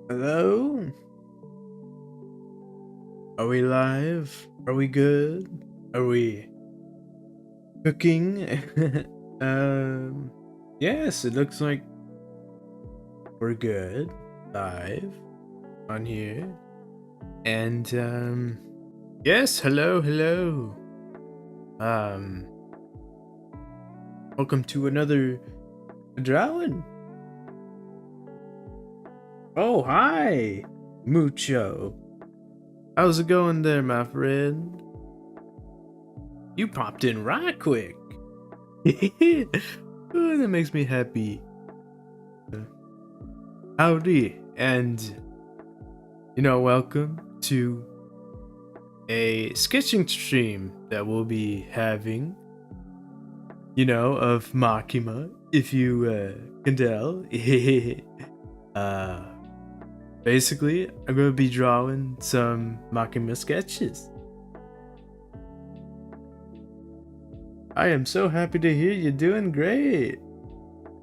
Hello? Are we live? Are we good? Are we cooking? yes, it looks like we're good. Live on here. And, yes, hello. Um, welcome to another drawing. Oh, hi, Mucho. How's it going there, my friend? You popped in right quick. Oh, that makes me happy. Howdy, and welcome to a sketching stream that we'll be having, of Makima, if you can tell. uh, basically, I'm gonna be drawing some Makima sketches. I am so happy to hear you're doing great.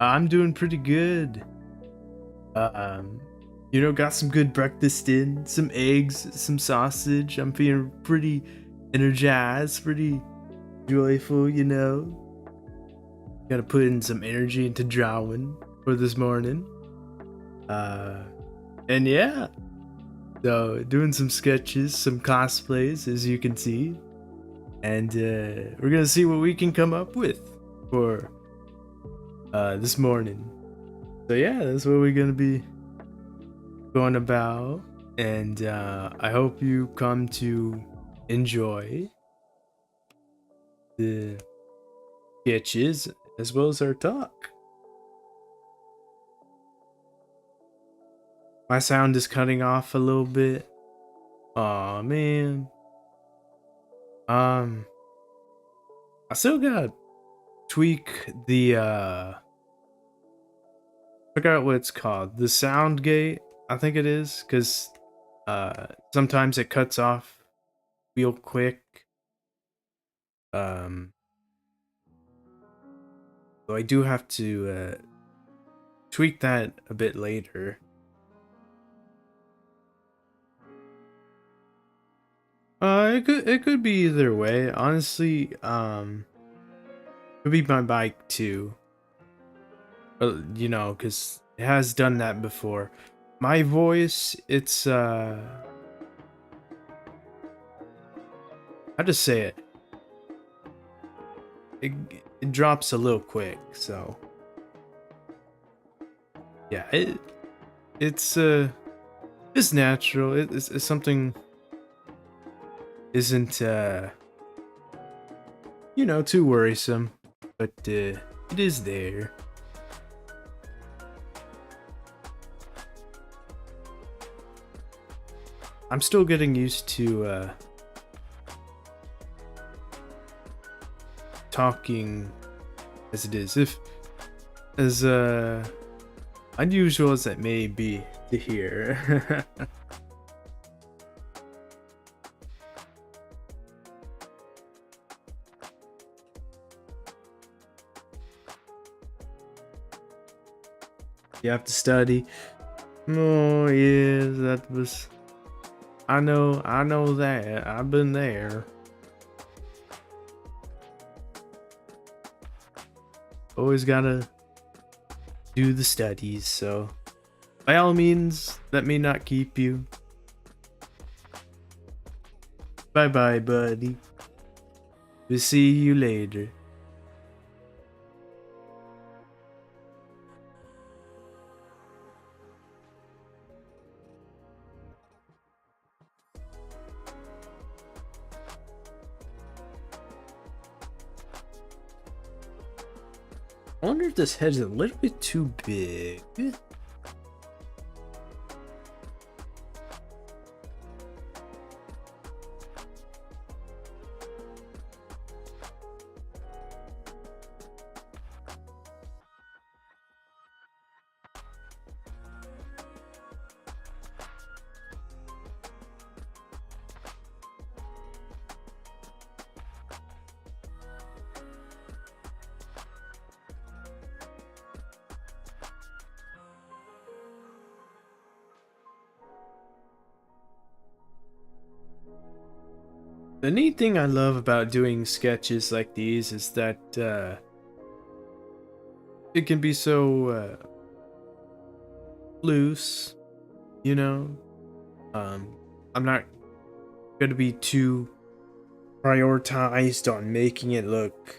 I'm doing pretty good. Got some good breakfast in, some eggs, some sausage. I'm feeling pretty energized, pretty joyful, Gotta put in some energy into drawing for this morning. And yeah. So, doing some sketches, some cosplays, as you can see. And we're gonna see what we can come up with for this morning. So yeah, that's what we're gonna be going about, and I hope you come to enjoy the sketches as well as our talk. My sound is cutting off a little bit. Aw, man. I still gotta tweak the forgot what it's called, the sound gate, I think it is, because sometimes it cuts off real quick. So I do have to tweak that a bit later. It could be either way. Honestly, could be my bike too. But because it has done that before. My voice, it's how to say it? It drops a little quick, so yeah, it's natural. It's something isn't too worrisome, but it is there. I'm still getting used to talking as it is, if as unusual as it may be to hear. You have to study. Oh yes, that was. I know that. I've been there. Always gotta do the studies, so by all means, let me not keep you. Bye bye, buddy. We'll see you later. I wonder if this head's a little bit too big. The neat thing I love about doing sketches like these is that it can be so loose, you know. I'm not gonna be too prioritized on making it look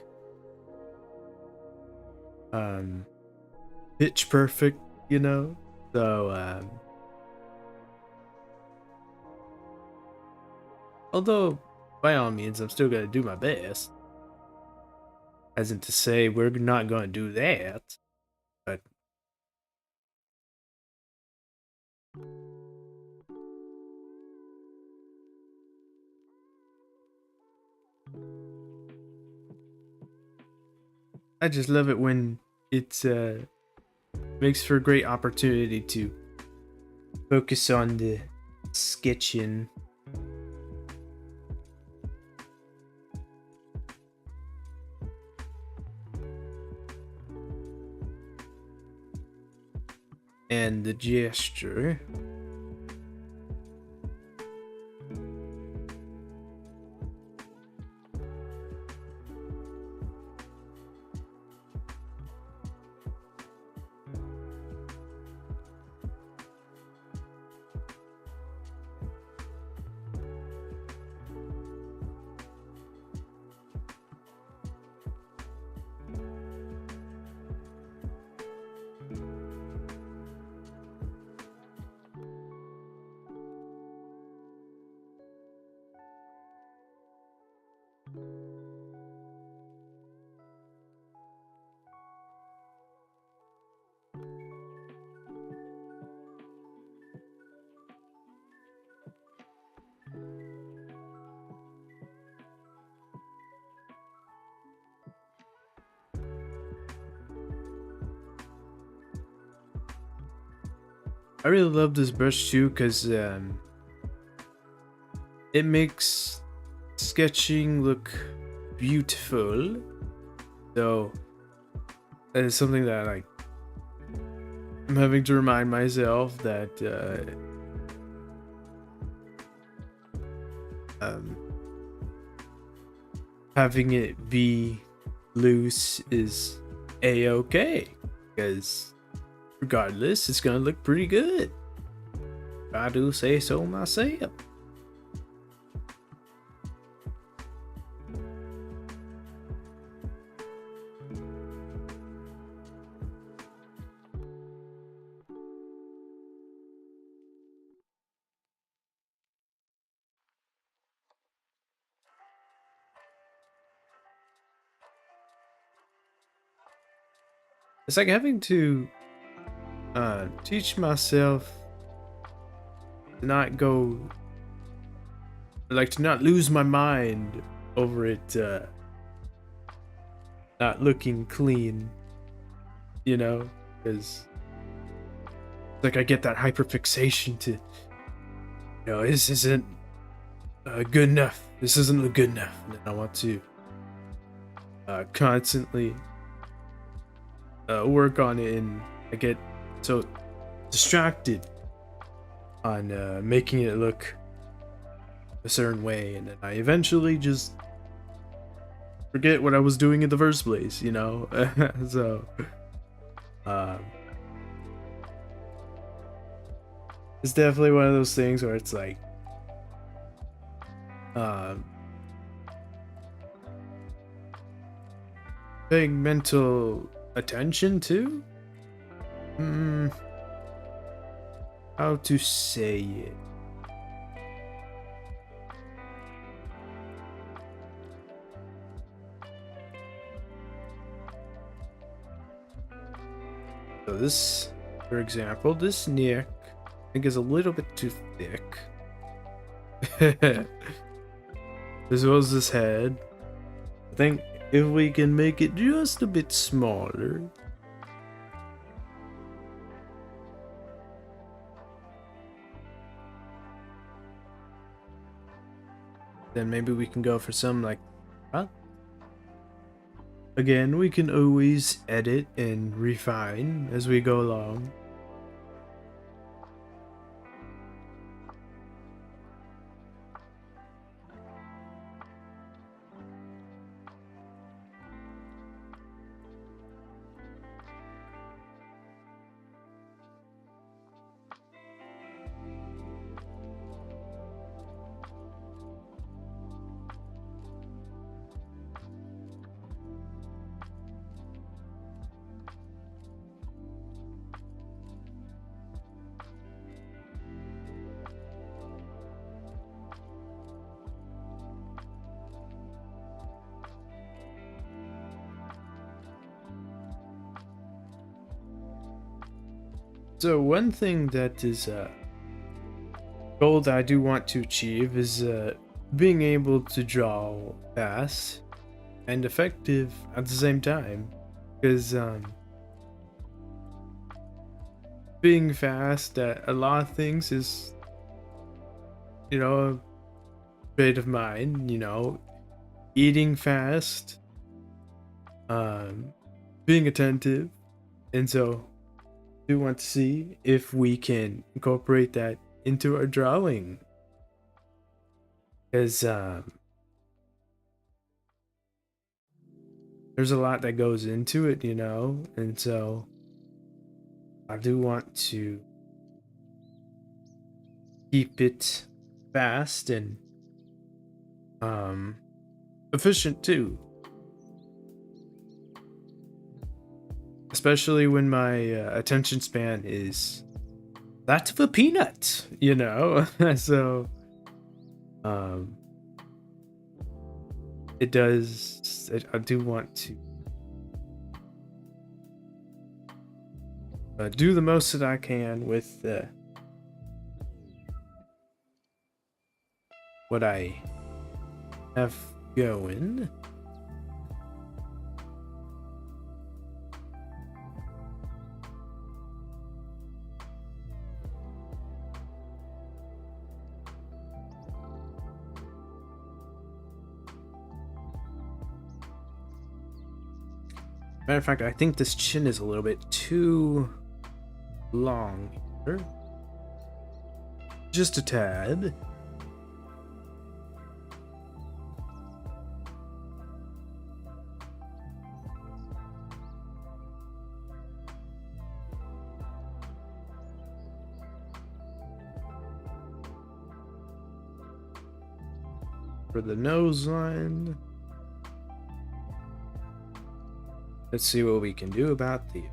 pitch perfect, you know. So although by all means I'm still gonna do my best. As in to say we're not gonna do that, but I just love it when it makes for a great opportunity to focus on the sketching. And the gesture. I really love this brush too because it makes sketching look beautiful. So that is something that I'm having to remind myself that having it be loose is a-okay, because regardless it's gonna look pretty good. If I do say so myself. It's like having to teach myself to not go, like to not lose my mind over it not looking clean, you know, because like I get that hyperfixation to, you know, this isn't good enough. This isn't good enough. And I want to constantly work on it, and I get so distracted on making it look a certain way, and then I eventually just forget what I was doing in the first place, you know. So it's definitely one of those things where it's like paying mental attention to how to say it. So this, for example, this neck I think is a little bit too thick. As well as this head. I think if we can make it just a bit smaller. Then maybe we can go for some like, huh? Again, we can always edit and refine as we go along. So one thing that is goal that I do want to achieve is being able to draw fast and effective at the same time. Because being fast at a lot of things is, a trait of mine. Eating fast, being attentive, and so I do want to see if we can incorporate that into our drawing. Because there's a lot that goes into it, and so I do want to keep it fast and efficient too. Especially when my attention span is that of a peanut, so it does. I do want to do the most that I can with what I have going. Matter of fact, I think this chin is a little bit too long here. Just a tad. For the nose line. Let's see what we can do about the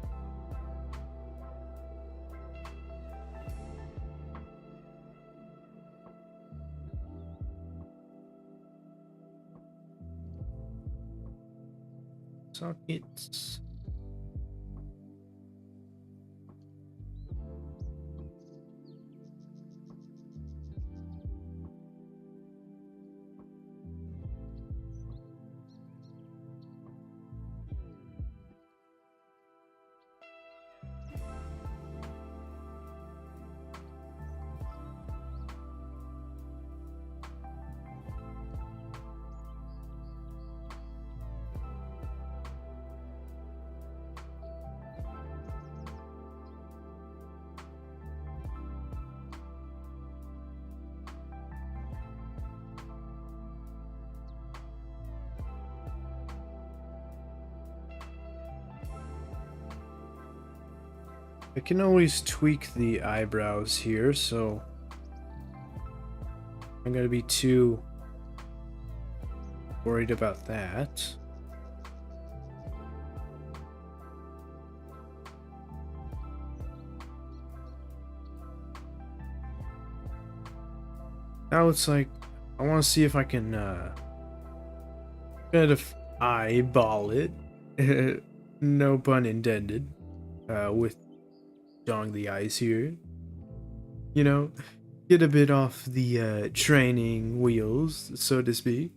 sockets. I can always tweak the eyebrows here, so I'm gonna be too worried about that. Now it's like I want to see if I can kind of eyeball it, no pun intended, with drawing the eyes here. Get a bit off the training wheels, so to speak.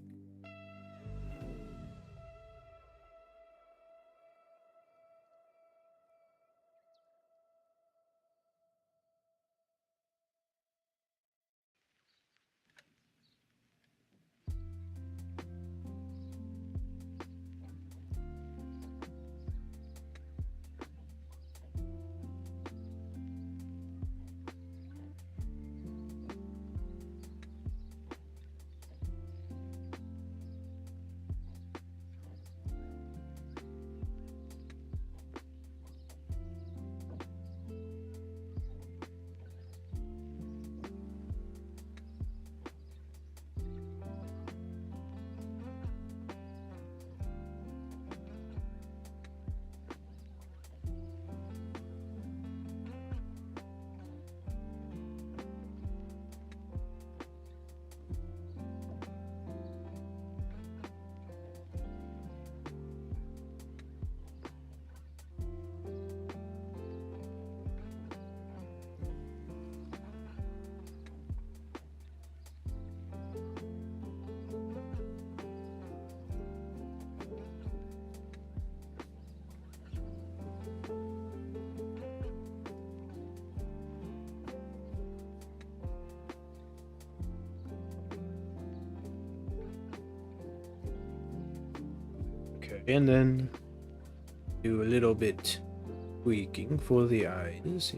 And then do a little bit tweaking for the eyes.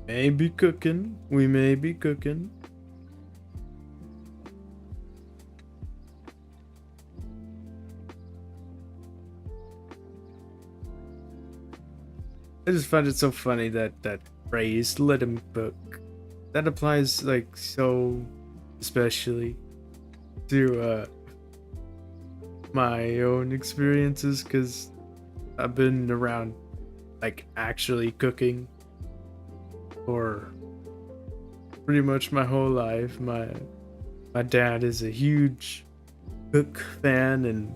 May be cooking. We may be cooking. I just find it so funny that that phrase "let him cook" that applies like so especially to my own experiences because I've been around like actually cooking for pretty much my whole life. My dad is a huge cook fan, and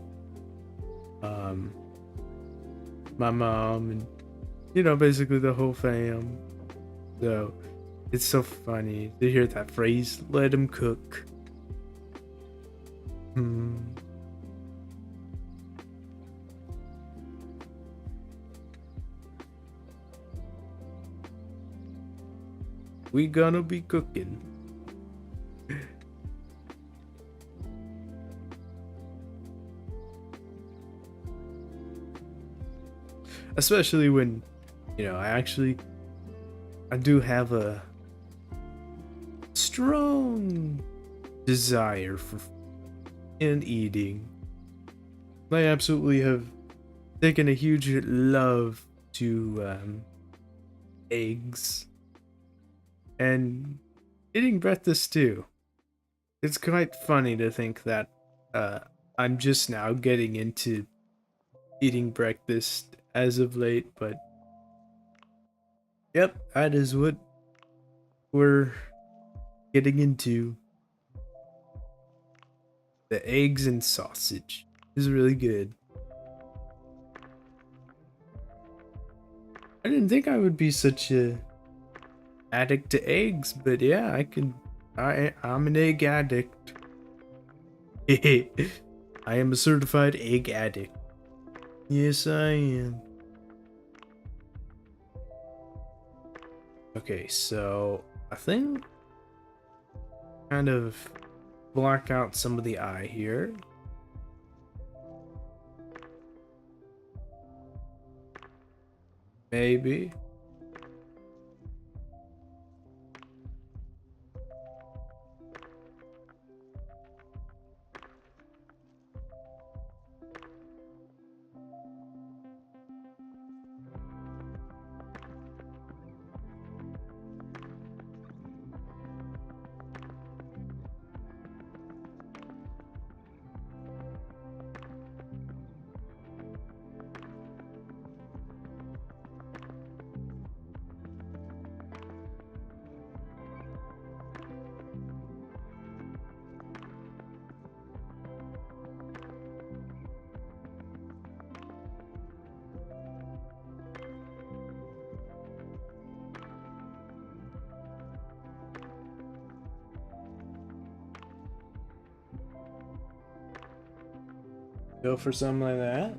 um my mom, and basically the whole fam. So it's so funny to hear that phrase, "let him cook." Hmm. We gonna be cooking. Especially when, I do have a strong desire for and eating. I absolutely have taken a huge love to eggs and eating breakfast too. It's quite funny to think that uh, I'm just now getting into eating breakfast as of late, but yep, that is what we're getting into. The eggs and sausage is really good. I didn't think I would be such a addict to eggs, but yeah, I'm an egg addict. I am a certified egg addict. Yes, I am. Okay, so I think kind of block out some of the eye here. Maybe. Go for something like that.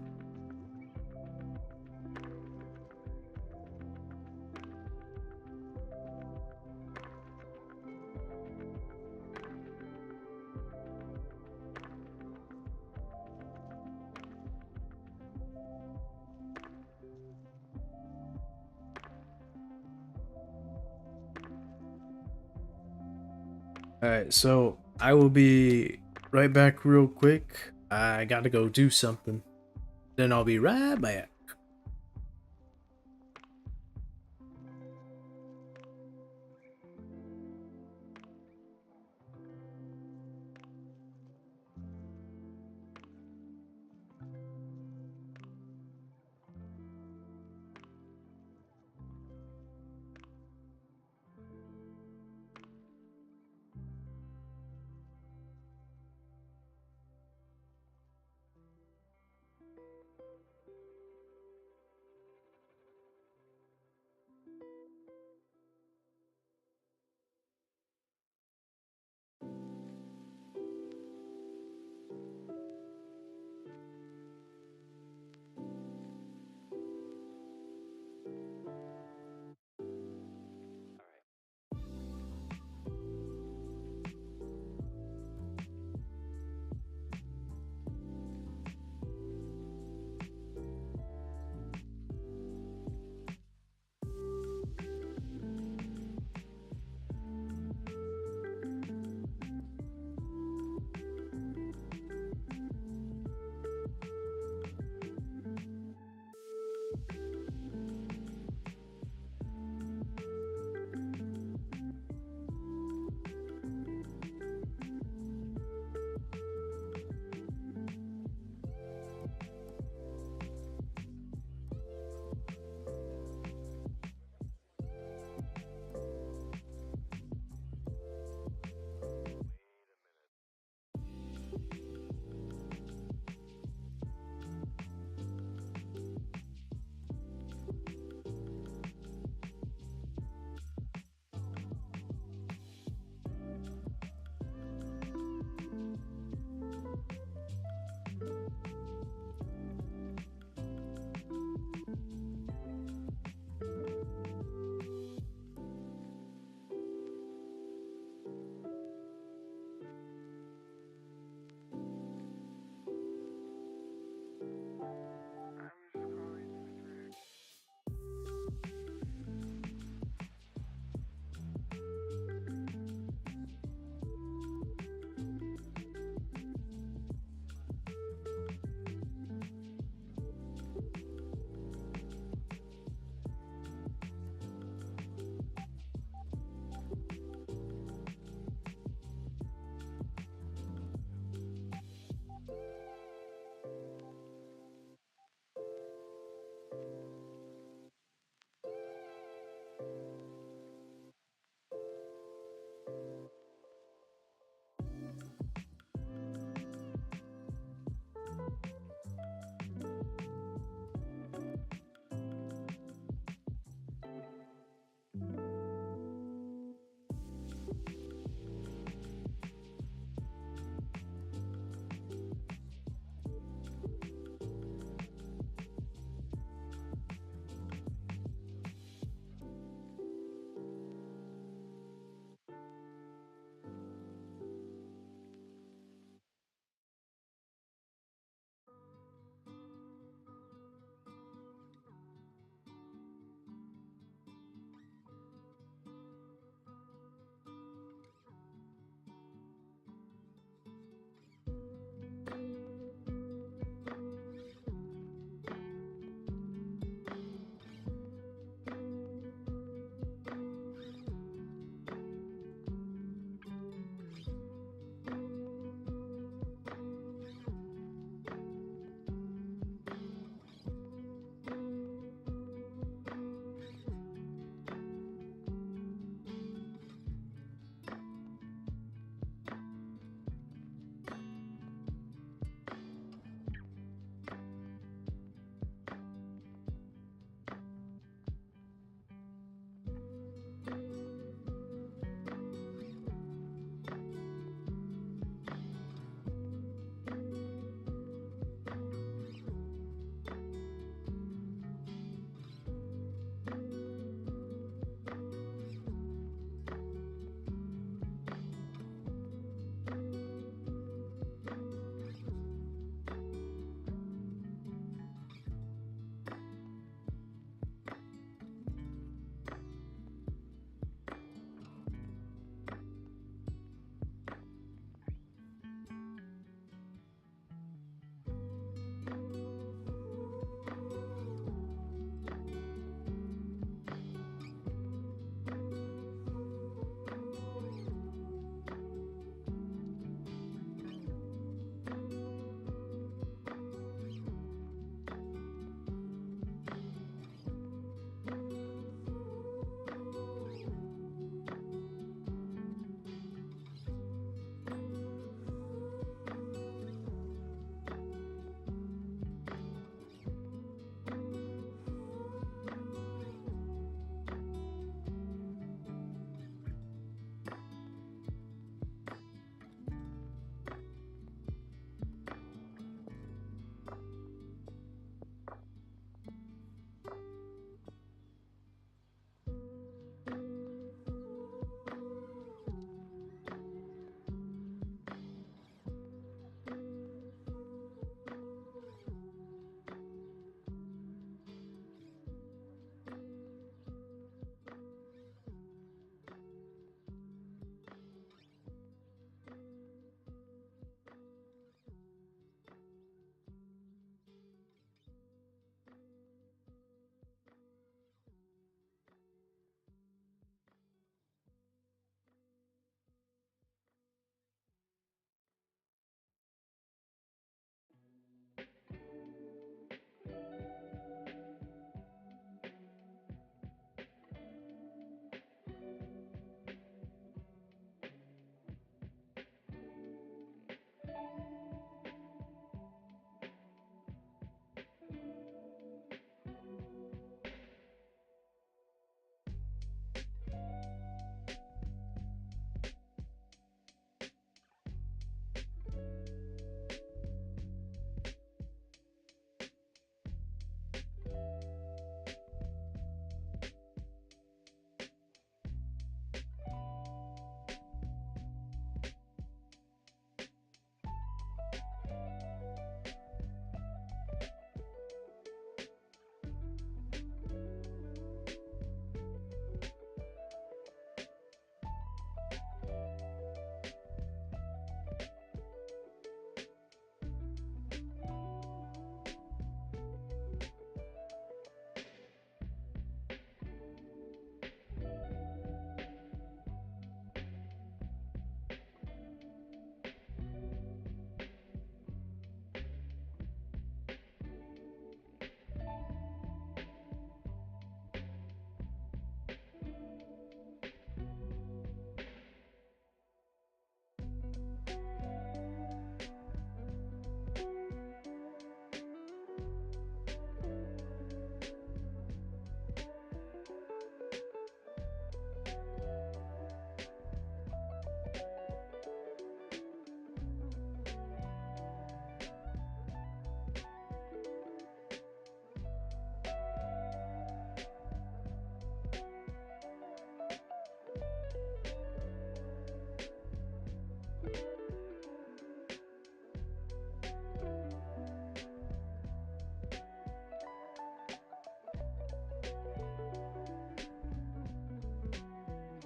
Alright, so I will be right back real quick. I gotta go do something. Then I'll be right back.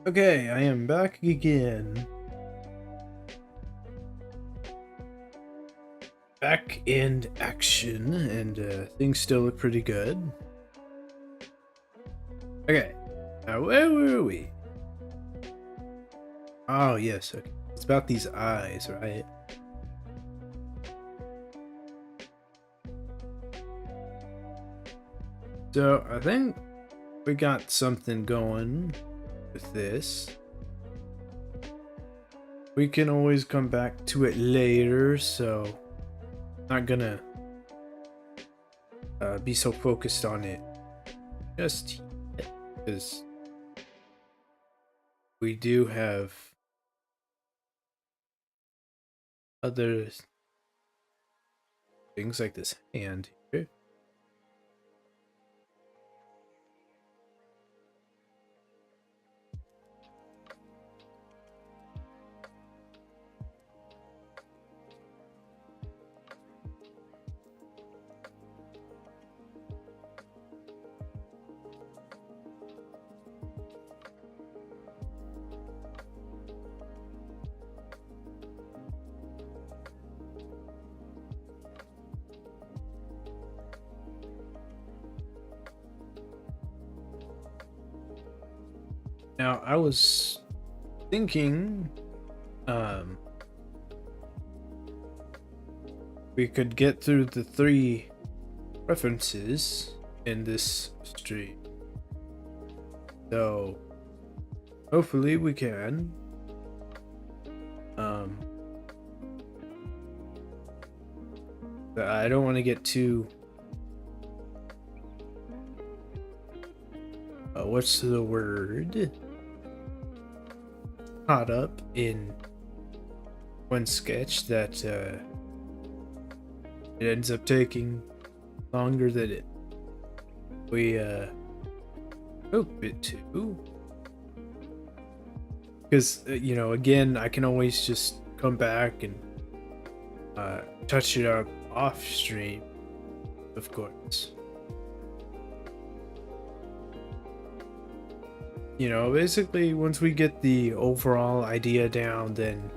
Okay, I am back again. Back in action, and things still look pretty good. Okay, now where were we? Oh, yes, okay. It's about these eyes, right? So, I think we got something going with this. We can always come back to it later, so not gonna be so focused on it just yet, because we do have other things like this hand here. Now, I was thinking, we could get through the 3 references in this stream. So, hopefully we can. But I don't want to get too what's the word? Caught up in one sketch that it ends up taking longer than we hope it to. Because you know, again, I can always just come back and touch it up off stream, of course. You know, basically, once we get the overall idea down, then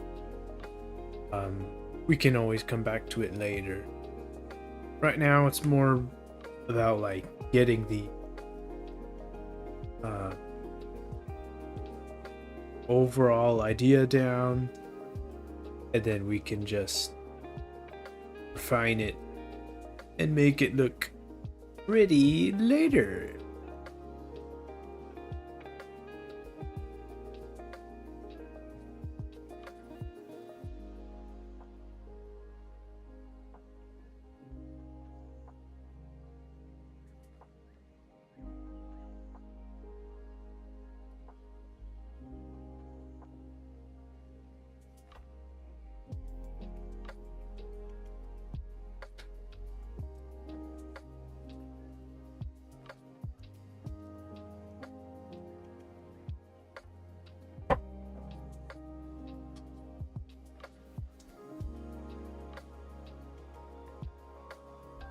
we can always come back to it later. Right now, it's more about like getting the overall idea down, and then we can just refine it and make it look pretty later.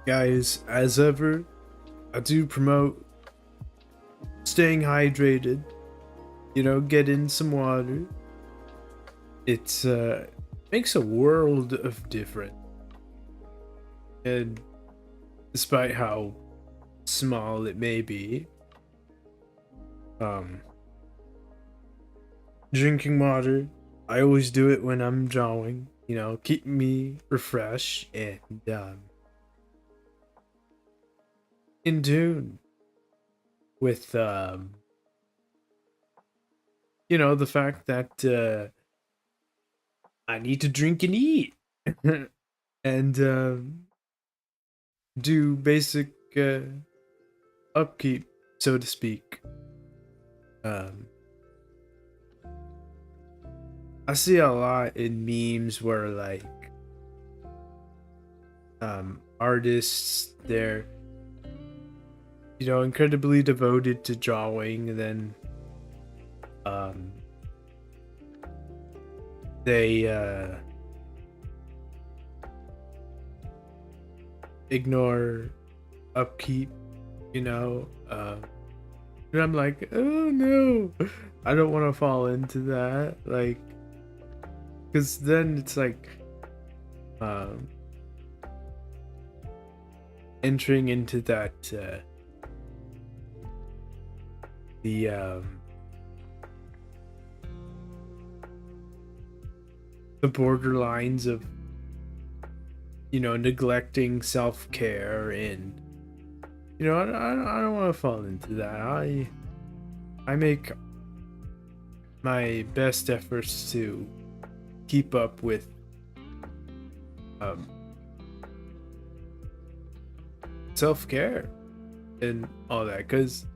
Guys, as ever, I do promote staying hydrated. You know, get in some water. It's makes a world of difference. And despite how small it may be, drinking water, I always do it when I'm drawing, you know, keep me refreshed and in tune with you know, the fact that I need to drink and eat and do basic upkeep, so to speak. I see a lot in memes where like artists, they're, you know, incredibly devoted to drawing, and then they ignore upkeep, you know, And I'm like, oh no, I don't want to fall into that. Like, because then it's like, um, entering into that, the, the borderlines of, you know, neglecting self-care, and you know, I don't want to fall into that. I make my best efforts to keep up with um, self-care and all that, because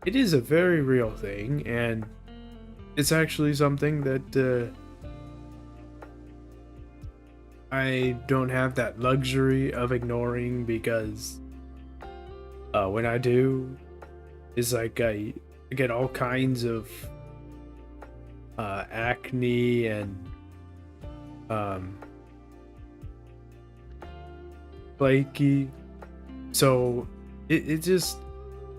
it is a very real thing, and it's actually something that I don't have that luxury of ignoring, because when I do, it's like I get all kinds of acne and um, flaky. So it just,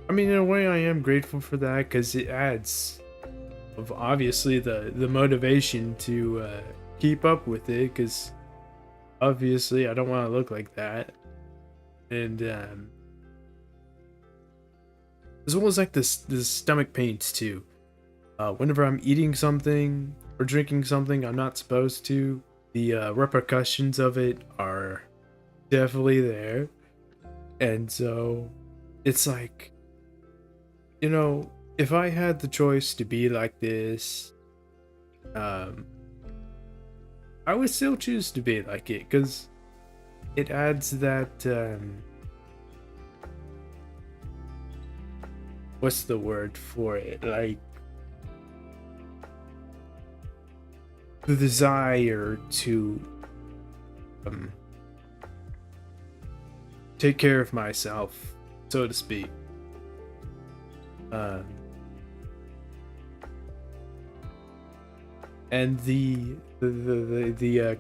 I mean, in a way, I am grateful for that, because it adds of obviously the motivation to keep up with it, because obviously I don't want to look like that. And as well as like the stomach pains too. Whenever I'm eating something or drinking something I'm not supposed to, the repercussions of it are definitely there. And so it's like, you know, if I had the choice to be like this, um, I would still choose to be like it, because it adds that, what's the word for it? Like, the desire to take care of myself, so to speak. And the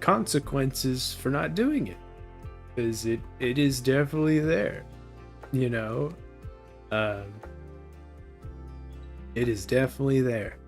consequences for not doing it, because it is definitely there, you know. It is definitely there.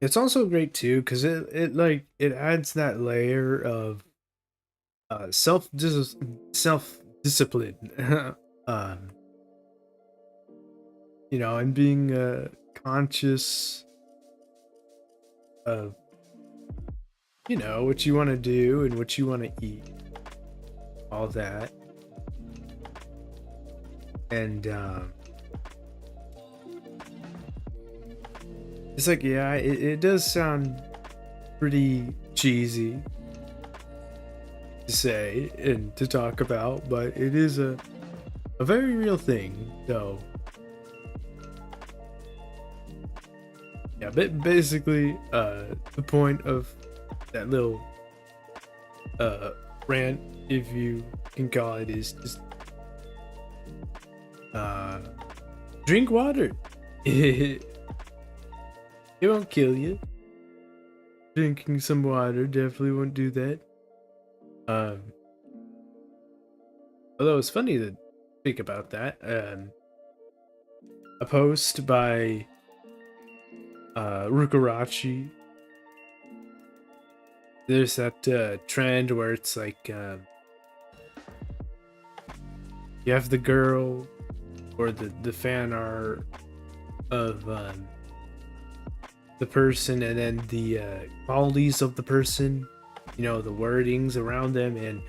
It's also great too, because it adds that layer of self discipline. um you know, and being conscious of, you know, what you want to do and what you want to eat, all that. And it's like, yeah, it does sound pretty cheesy to say and to talk about, but it is a very real thing, though. Yeah, but basically, the point of that little rant, if you can call it, is just drink water. It won't kill you. Drinking some water definitely won't do that. Although it's funny to think about that. A post by Rukarachi. There's that trend where it's like you have the girl or the fan art of the person, and then the qualities of the person, you know, the wordings around them. And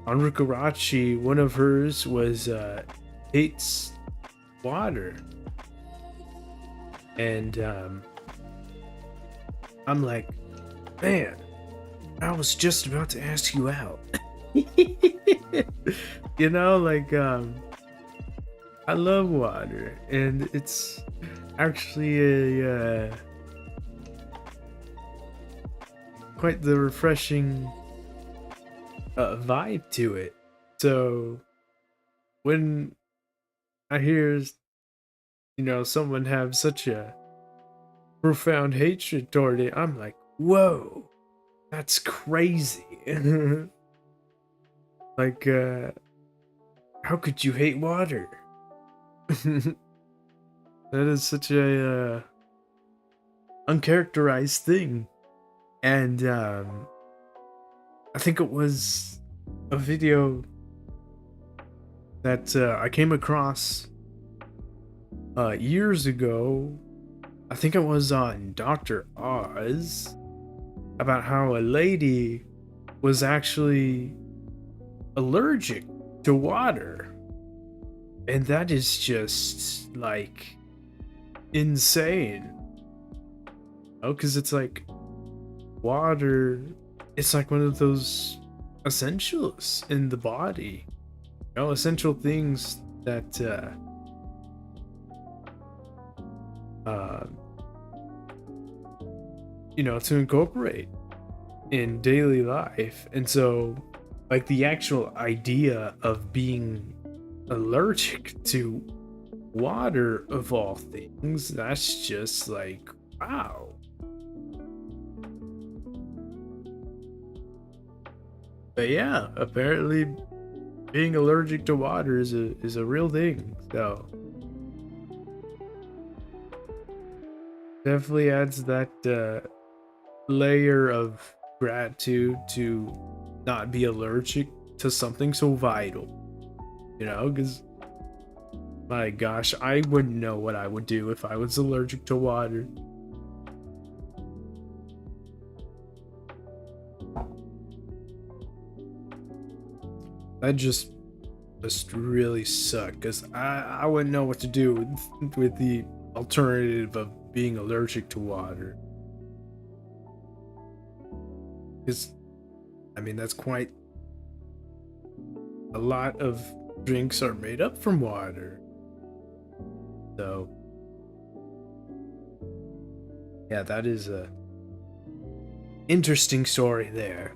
on Rukarachi, one of hers was hates water. And I'm like, man, I was just about to ask you out. You know, like, I love water, and it's actually a quite the refreshing vibe to it. So when I hear, someone have such a profound hatred toward it, I'm like, whoa, that's crazy. Like, how could you hate water? That is such a uncharacterized thing. And I think it was a video that I came across years ago. I think it was on Dr. Oz, about how a lady was actually allergic to water. And that is just like insane. Oh, because it's like water, it's like one of those essentials in the body. Essential things that to incorporate in daily life. And so, like, the actual idea of being allergic to water, of all things, that's just like, wow. But yeah, apparently being allergic to water is a real thing. So definitely adds that layer of gratitude to not be allergic to something so vital. Because my gosh, I wouldn't know what I would do if I was allergic to water. That just really suck, because I wouldn't know what to do with the alternative of being allergic to water. Because, I mean, that's quite a lot of drinks are made up from water. So, yeah, that is a interesting story there.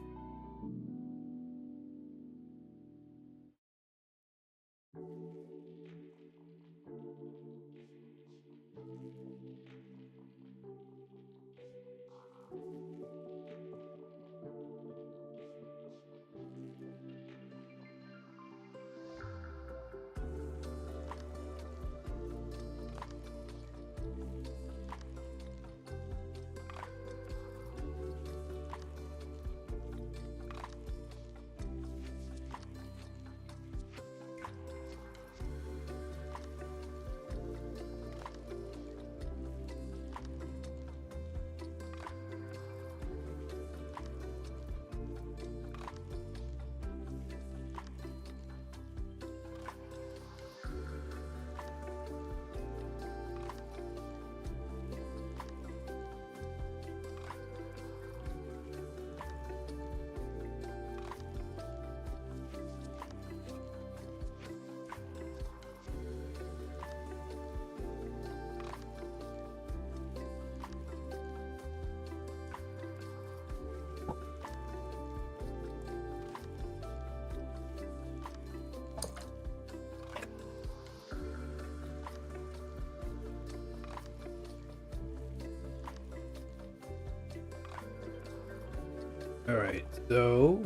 Alright, so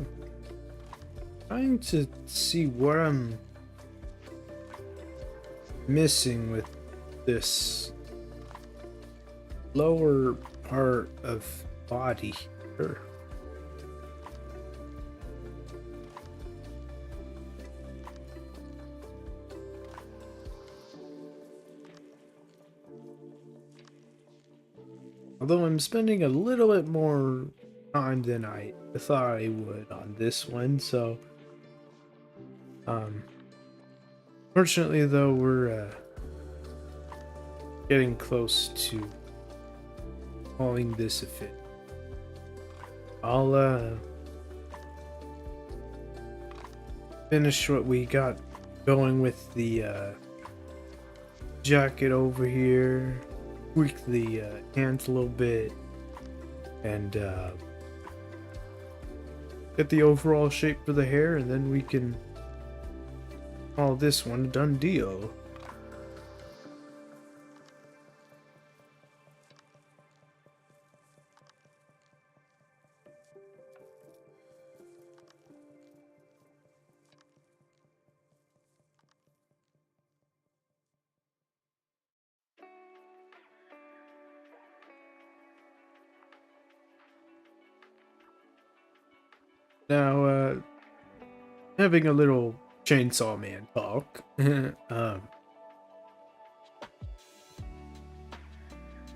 trying to see what I'm missing with this lower part of body here. Although I'm spending a little bit more time than I thought I would on this one, so fortunately though, we're getting close to calling this a fit. I'll finish what we got going with the jacket over here, tweak the hands a little bit, and get the overall shape for the hair, and then we can All this one a done deal. Now, having a little chainsaw man talk.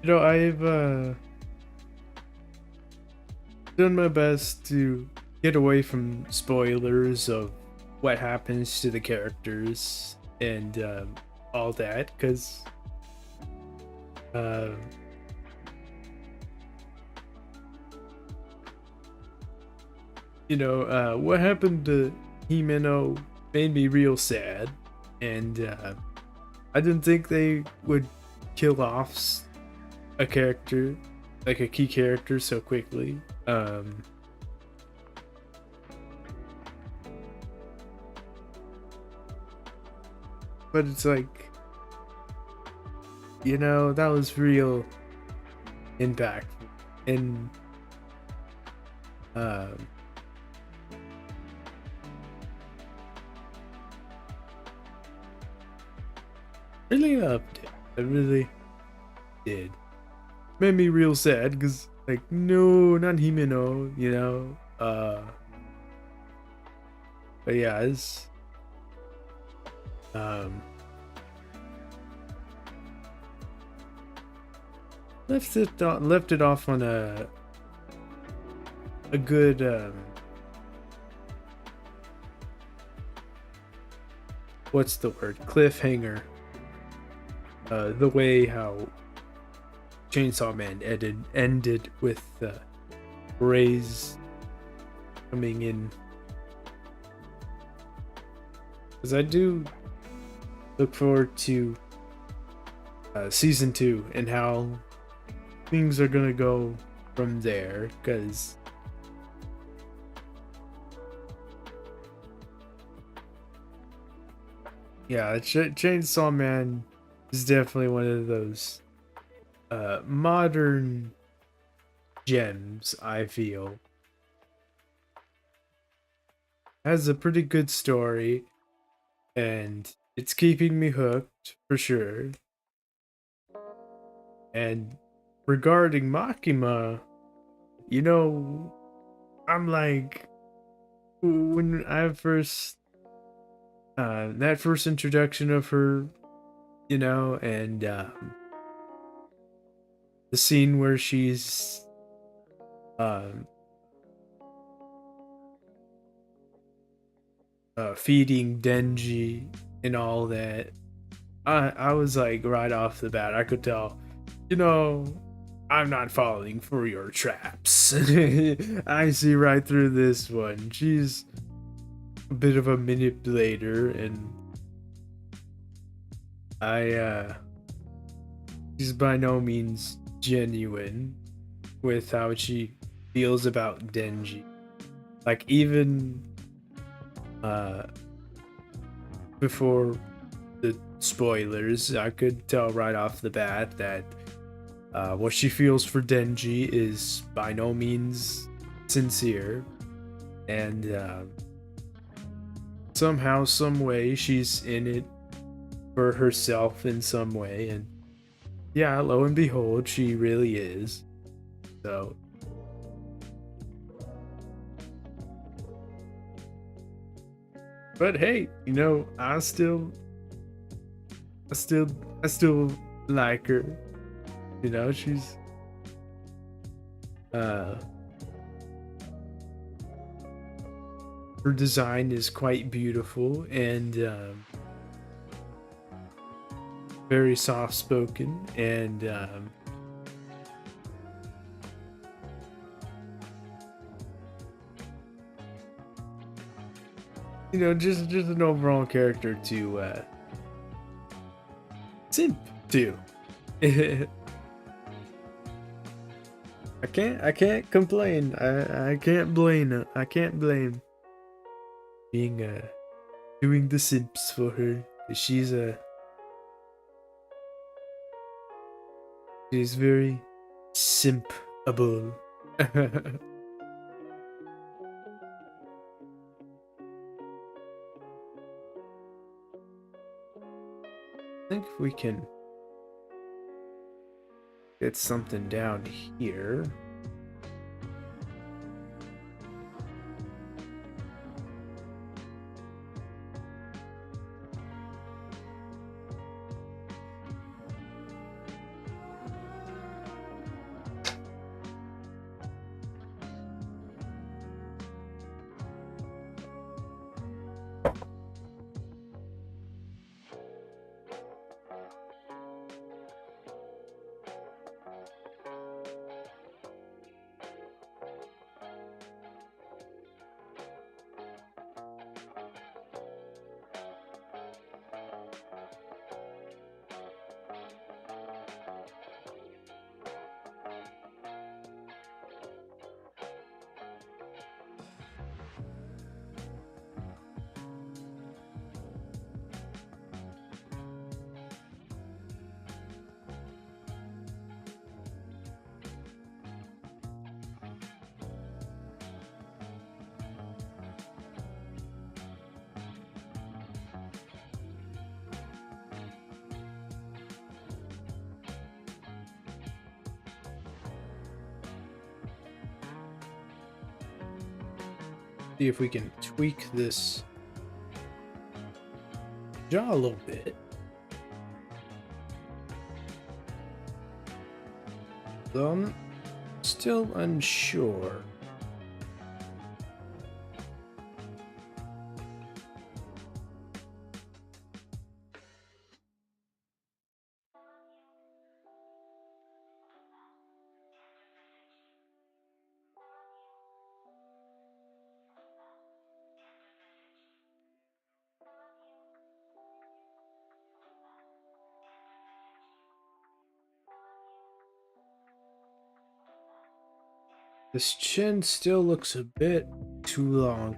I've done my best to get away from spoilers of what happens to the characters and all that, because uh, what happened to Himeno made me real sad, and I didn't think they would kill off a character, like a key character, so quickly. But it's like, that was real impact, and really loved it. I really did. Made me real sad because, like, no, not Himeno, but yeah, it's left it off on a good what's the word, cliffhanger. The way how Chainsaw Man ended with Ray's coming in, because I do look forward to season 2 and how things are gonna go from there, because yeah, Chainsaw Man is definitely one of those modern gems, I feel. Has a pretty good story, and it's keeping me hooked for sure. And regarding Makima, I'm like, when I first that first introduction of her, and the scene where she's um feeding Denji and all that, I was like, right off the bat, I could tell, I'm not falling for your traps. I see right through this one. She's a bit of a manipulator, and she's by no means genuine with how she feels about Denji. Like, even before the spoilers, I could tell right off the bat that what she feels for Denji is by no means sincere, and somehow, some way, she's in it for herself in some way, and yeah, lo and behold, she really is. So, but hey, I still like her. She's her design is quite beautiful, and very soft spoken, and just an overall character to simp to. I can't complain. I can't blame being doing the simps for her. She's she's very simpable. I think if we can get something down here. See if we can tweak this jaw a little bit. Though I'm still unsure. This chin still looks a bit too long.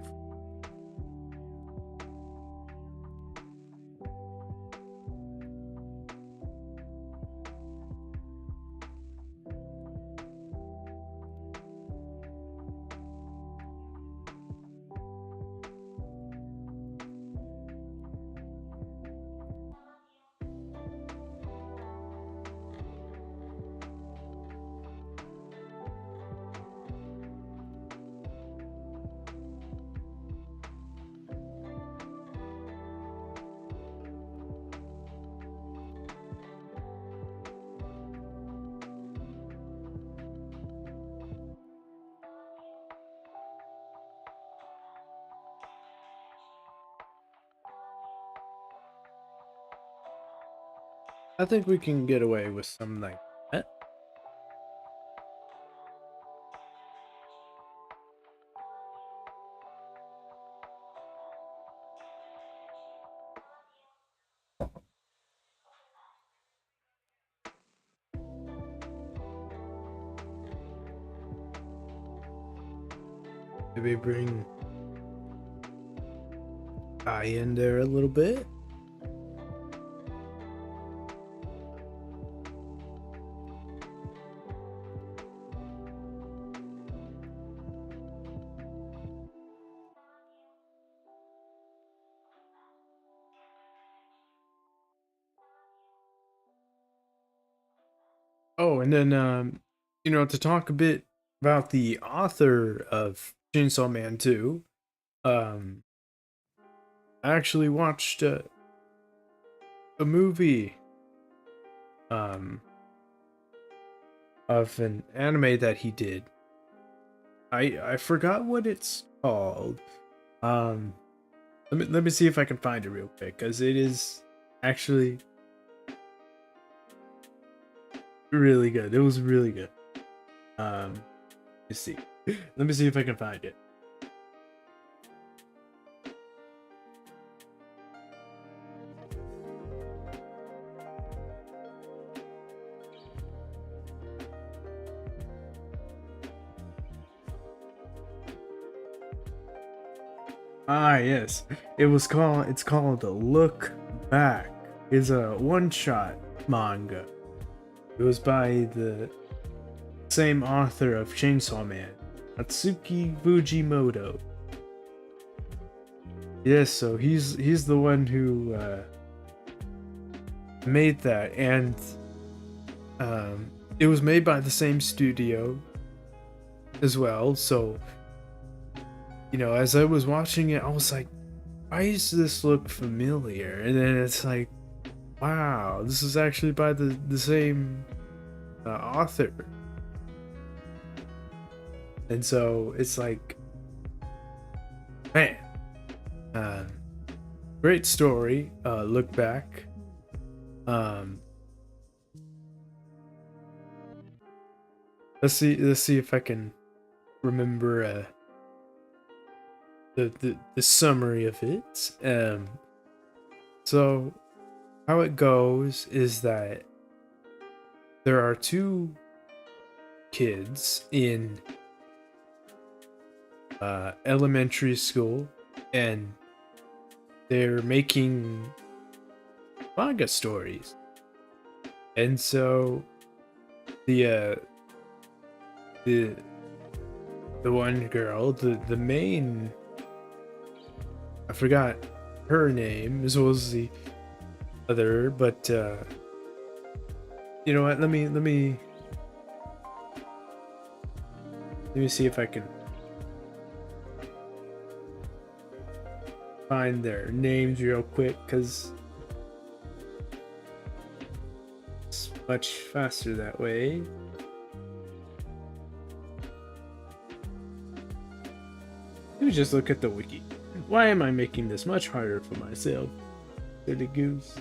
I think we can get away with something like that. Maybe bring eye in there a little bit. Oh, and then to talk a bit about the author of Chainsaw Man 2, I actually watched a movie um of an anime that he did. I forgot what it's called. Um let me see if I can find it real quick, because it is actually really good. It was really good. Let's see. Let me see if I can find it. Ah, yes. It's called Look Back. It's a one-shot manga. It was by the same author of Chainsaw Man, Atsuki Fujimoto. Yes, so he's the one who made that, and it was made by the same studio as well. So, as I was watching it, I was like, why does this look familiar? And then it's like, wow, this is actually by the same author. And so it's like, man, um, great story. Look back. Um, let's see if I can remember the summary of it. So how it goes is that there are two kids in elementary school, and they're making manga stories. And so the uh the the one girl, the main, I forgot her name as well as the other, but you know what, let me see if I can find their names real quick, because it's much faster that way. Let me just look at the wiki. Why am I making this much harder for myself? Silly goose.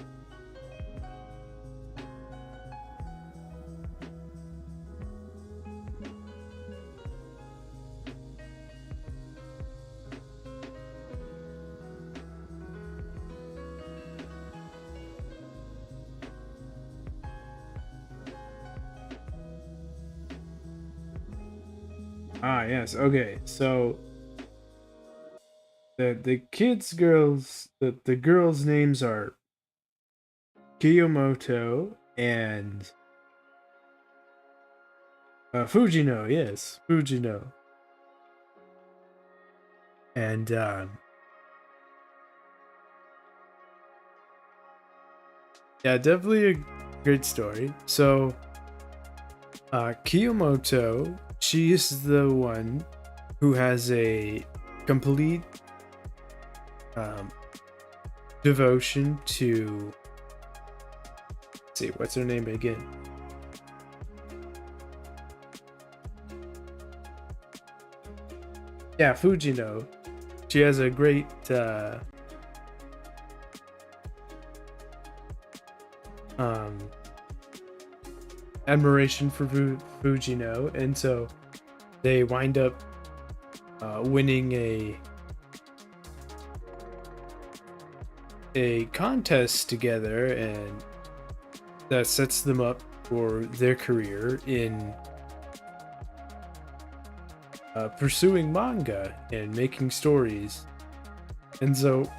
Ah, yes. Okay. So the girls' names are Kiyomoto and Fujino. Yes, Fujino. And yeah, definitely a great story. So Kiyomoto, she is the one who has a complete um, devotion to, let's see, what's her name again? Yeah, Fujino. She has a great um, admiration for Fujino, and so they wind up winning a contest together, and that sets them up for their career in pursuing manga and making stories. And so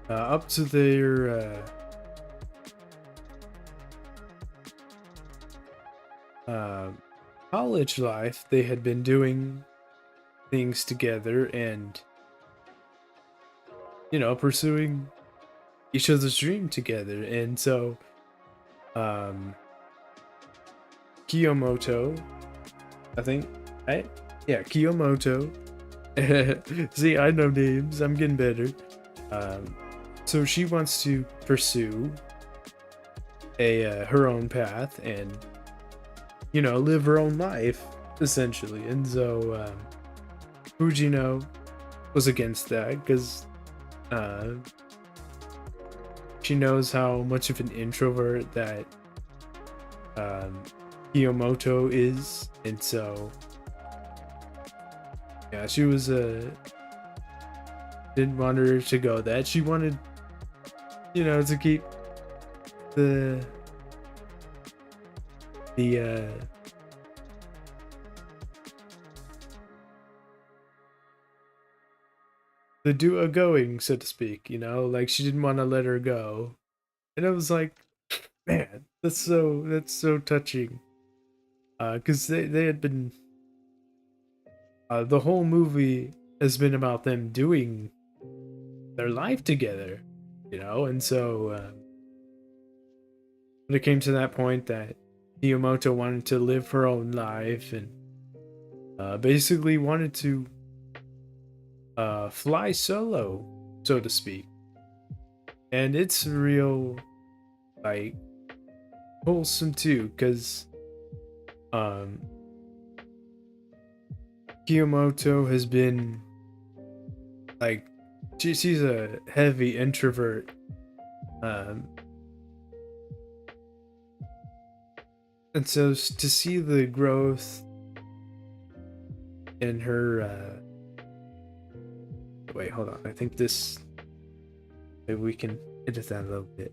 up to their college life, they had been doing things together and pursuing each other's dream together. And so Kiyomoto, I think, right? Yeah, Kiyomoto. See, I know names. I'm getting better. So she wants to pursue her own path and live her own life essentially. And so Fujino was against that because she knows how much of an introvert that Kiyomoto is, and so yeah, she was didn't want her to go that. She wanted to keep the the duo going, so to speak, you know, like she didn't want to let her go. And I was like, man, that's so touching. Because they had been the whole movie has been about them doing their life together, you know, and so when it came to that point that Miyamoto wanted to live her own life and basically wanted to fly solo, so to speak, and it's real like wholesome too, because um, Kiyomoto has been like she's a heavy introvert, um, and so to see the growth in her. Wait, hold on. I think this. Maybe we can edit that a little bit.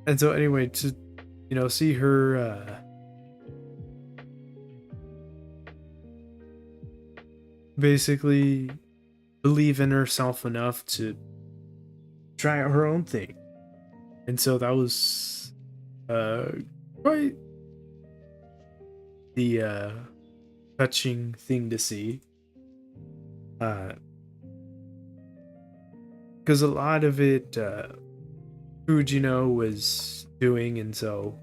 And so anyway, to see her basically believe in herself enough to try out her own thing. And so that was quite the touching thing to see. Because a lot of it Fujino was doing, and so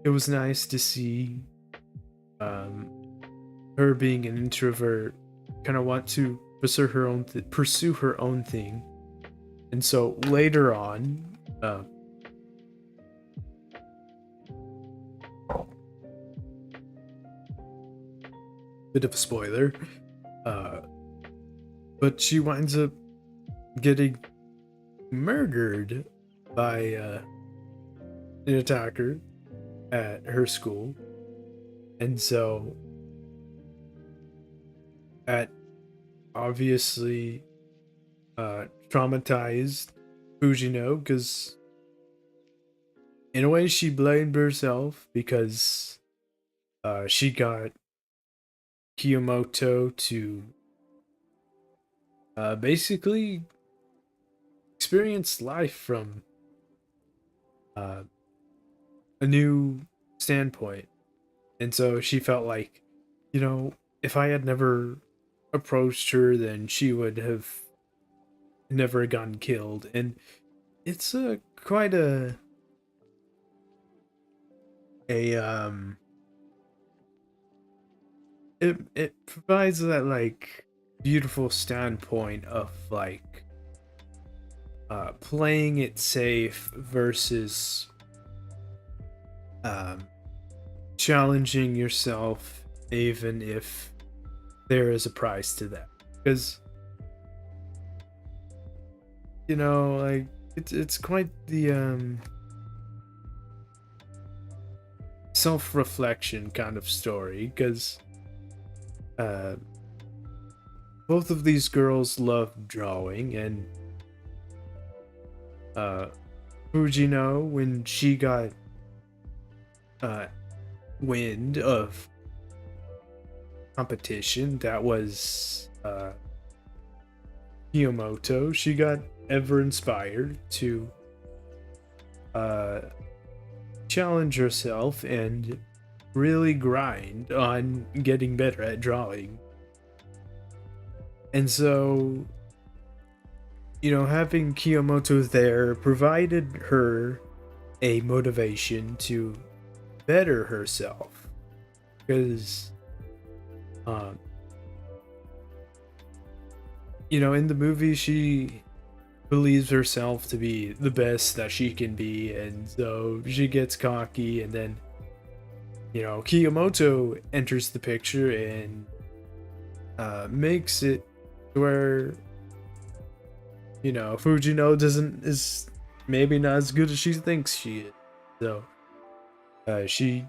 it was nice to see her being an introvert, kind of want to pursue her own thing. And so later on, bit of a spoiler, but she winds up getting murdered by an attacker at her school. And so that obviously traumatized Fujino, because in a way she blamed herself, because she got Kiyomoto to basically experience life from a new standpoint. And so she felt like, if I had never approached her, then she would have never gotten killed. And it's quite a it provides that like beautiful standpoint of like playing it safe versus challenging yourself, even if there is a price to that. Because like it's quite the self-reflection kind of story, because both of these girls love drawing, and Fujino, when she got wind of competition that was Miyamoto, she got ever inspired to challenge herself and really grind on getting better at drawing. And so, having Kiyomoto there provided her a motivation to better herself. Because, in the movie, she believes herself to be the best that she can be, and so she gets cocky, and then, Kiyomoto enters the picture and makes it where Fujino is maybe not as good as she thinks she is. So she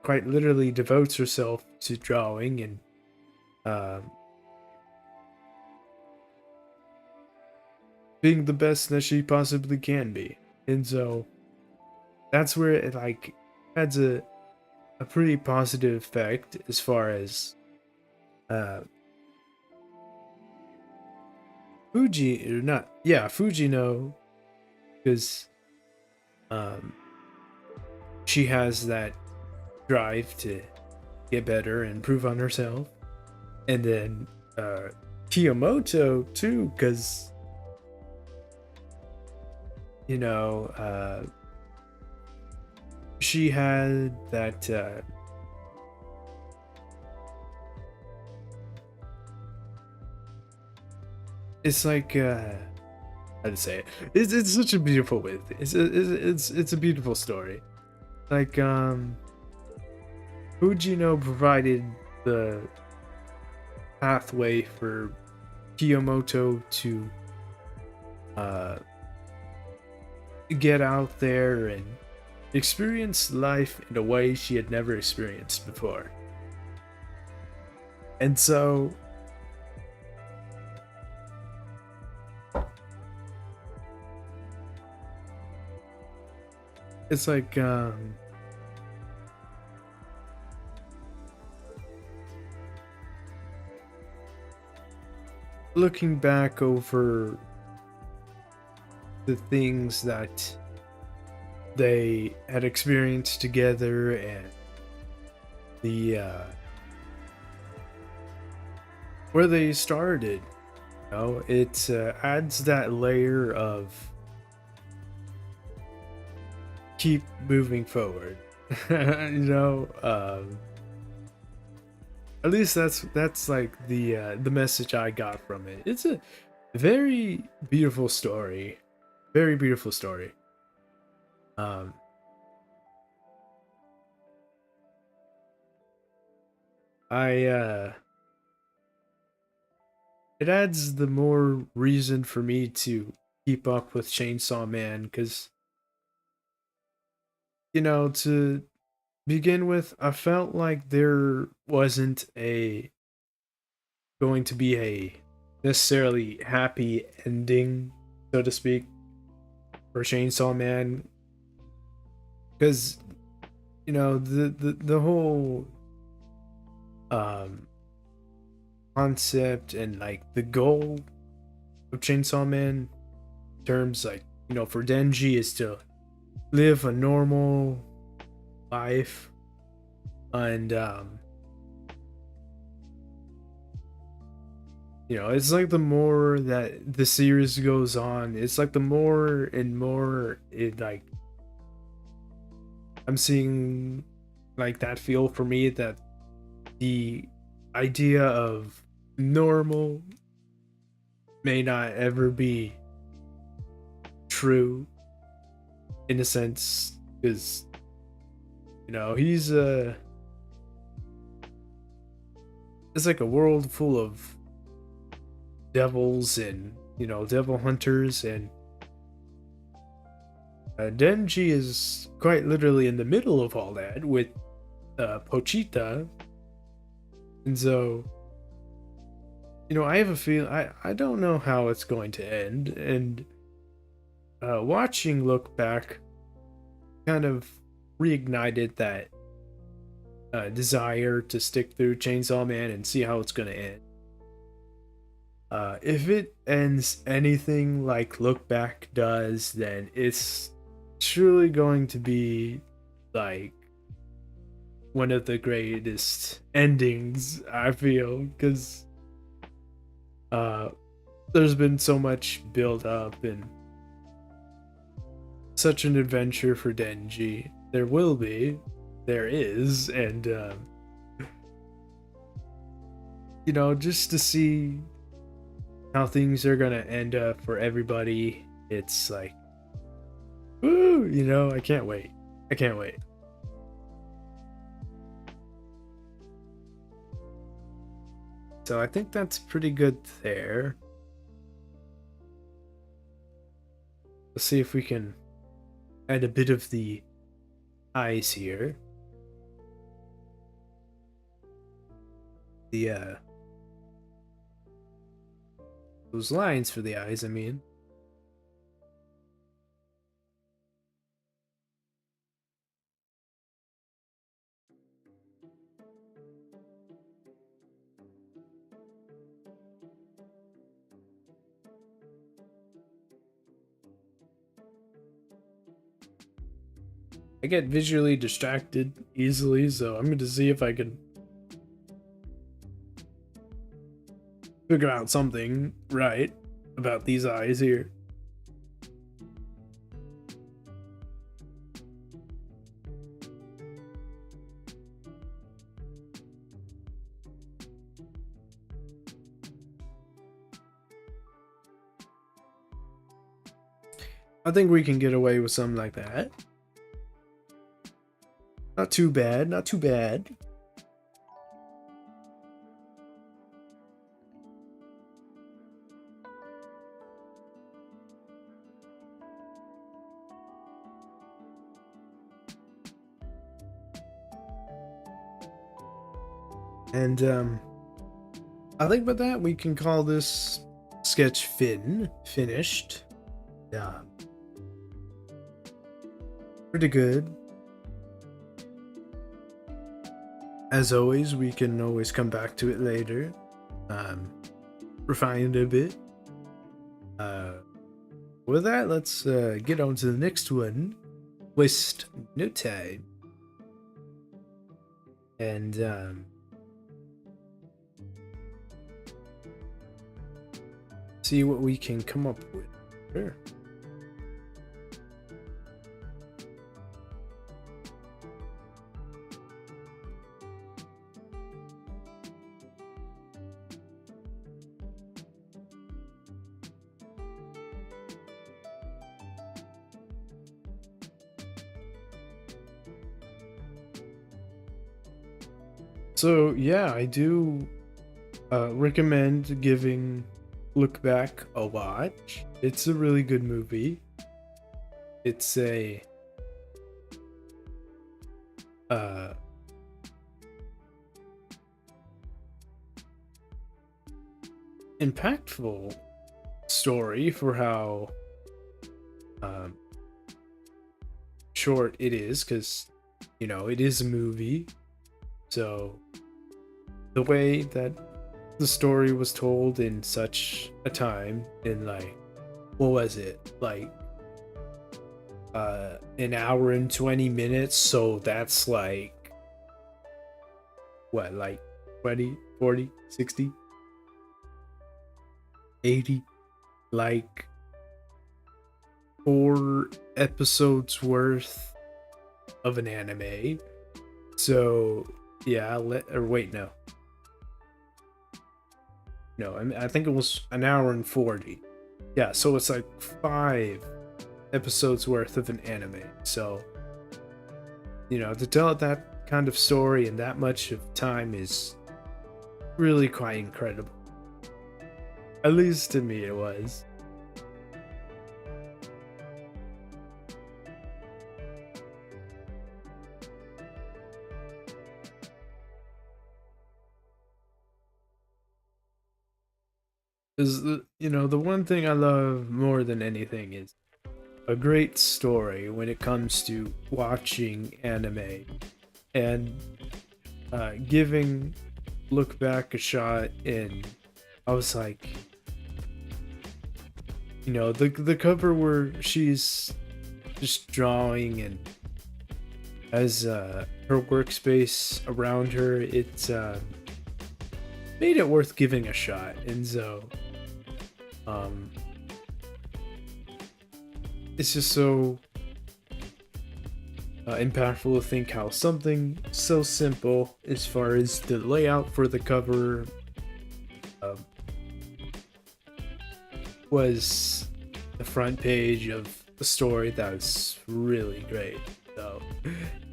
quite literally devotes herself to drawing and being the best that she possibly can be. And so that's where it like adds a pretty positive effect as far as uh Fuji or not, yeah, Fujino, because um she has that drive to get better and improve on herself. And then Kiyomoto too, because you know, she had that it's like how to say it. It's such a beautiful way. It's a beautiful story. Like Fujino provided the pathway for Kiyomoto to uh get out there and experience life in a way she had never experienced before. And so it's like looking back over the things that they had experienced together and the where they started, you know, it adds that layer of keep moving forward. You know, at least that's like the message I got from it. It's a very beautiful story, very beautiful story. Um, I it adds the more reason for me to keep up with Chainsaw Man because you know to begin with, I felt like there wasn't a going to be a necessarily happy ending, so to speak, for Chainsaw Man, because you know the whole um concept and like the goal of Chainsaw Man, in terms like you know for Denji is to live a normal life and you know, it's like the more that the series goes on, it's like the more and more it like I'm seeing like that feel for me that the idea of normal may not ever be true in a sense because you know he's it's like a world full of devils and you know devil hunters and Denji is quite literally in the middle of all that with Pochita, and so you know I have a feel I don't know how it's going to end, and watching Look Back kind of reignited that desire to stick through Chainsaw Man and see how it's going to end. If it ends anything like Look Back does, then it's truly going to be like one of the greatest endings I feel because uh there's been so much build up and such an adventure for Denji. There will be, there is, and you know just to see how things are gonna end up for everybody, it's like woo, you know, I can't wait. I can't wait. So I think that's pretty good there. Let's see if we can add a bit of the eyes here. The those lines for the eyes, I mean. I get visually distracted easily, so I'm going to see if I can figure out something right about these eyes here. I think we can get away with something like that. Not too bad, not too bad. And I think with that we can call this sketch finished. Yeah. Pretty good. As always, we can always come back to it later. Refine it a bit. With that, let's get on to the next one. Waste no time. And see what we can come up with. Sure. So yeah, I do recommend giving Look Back a watch. It's a really good movie. It's a impactful story for how short it is, because you know it is a movie. So the way that the story was told in such a time, in like, what was it, like an hour and 20 minutes, so that's like what, like 20, 40, 60, 80, like 4 episodes worth of an anime. So yeah, wait, no, I think it was an hour and 40. Yeah, so it's like 5 episodes worth of an anime. So, you know, to tell that kind of story in that much of time is really quite incredible. At least to me it was. Is the one thing I love more than anything is a great story when it comes to watching anime, and giving Look Back a shot. And I was like, the cover where she's just drawing and has her workspace around her, it's made it worth giving a shot. And so it's just so impactful to think how something so simple as far as the layout for the cover was the front page of a story that was really great. So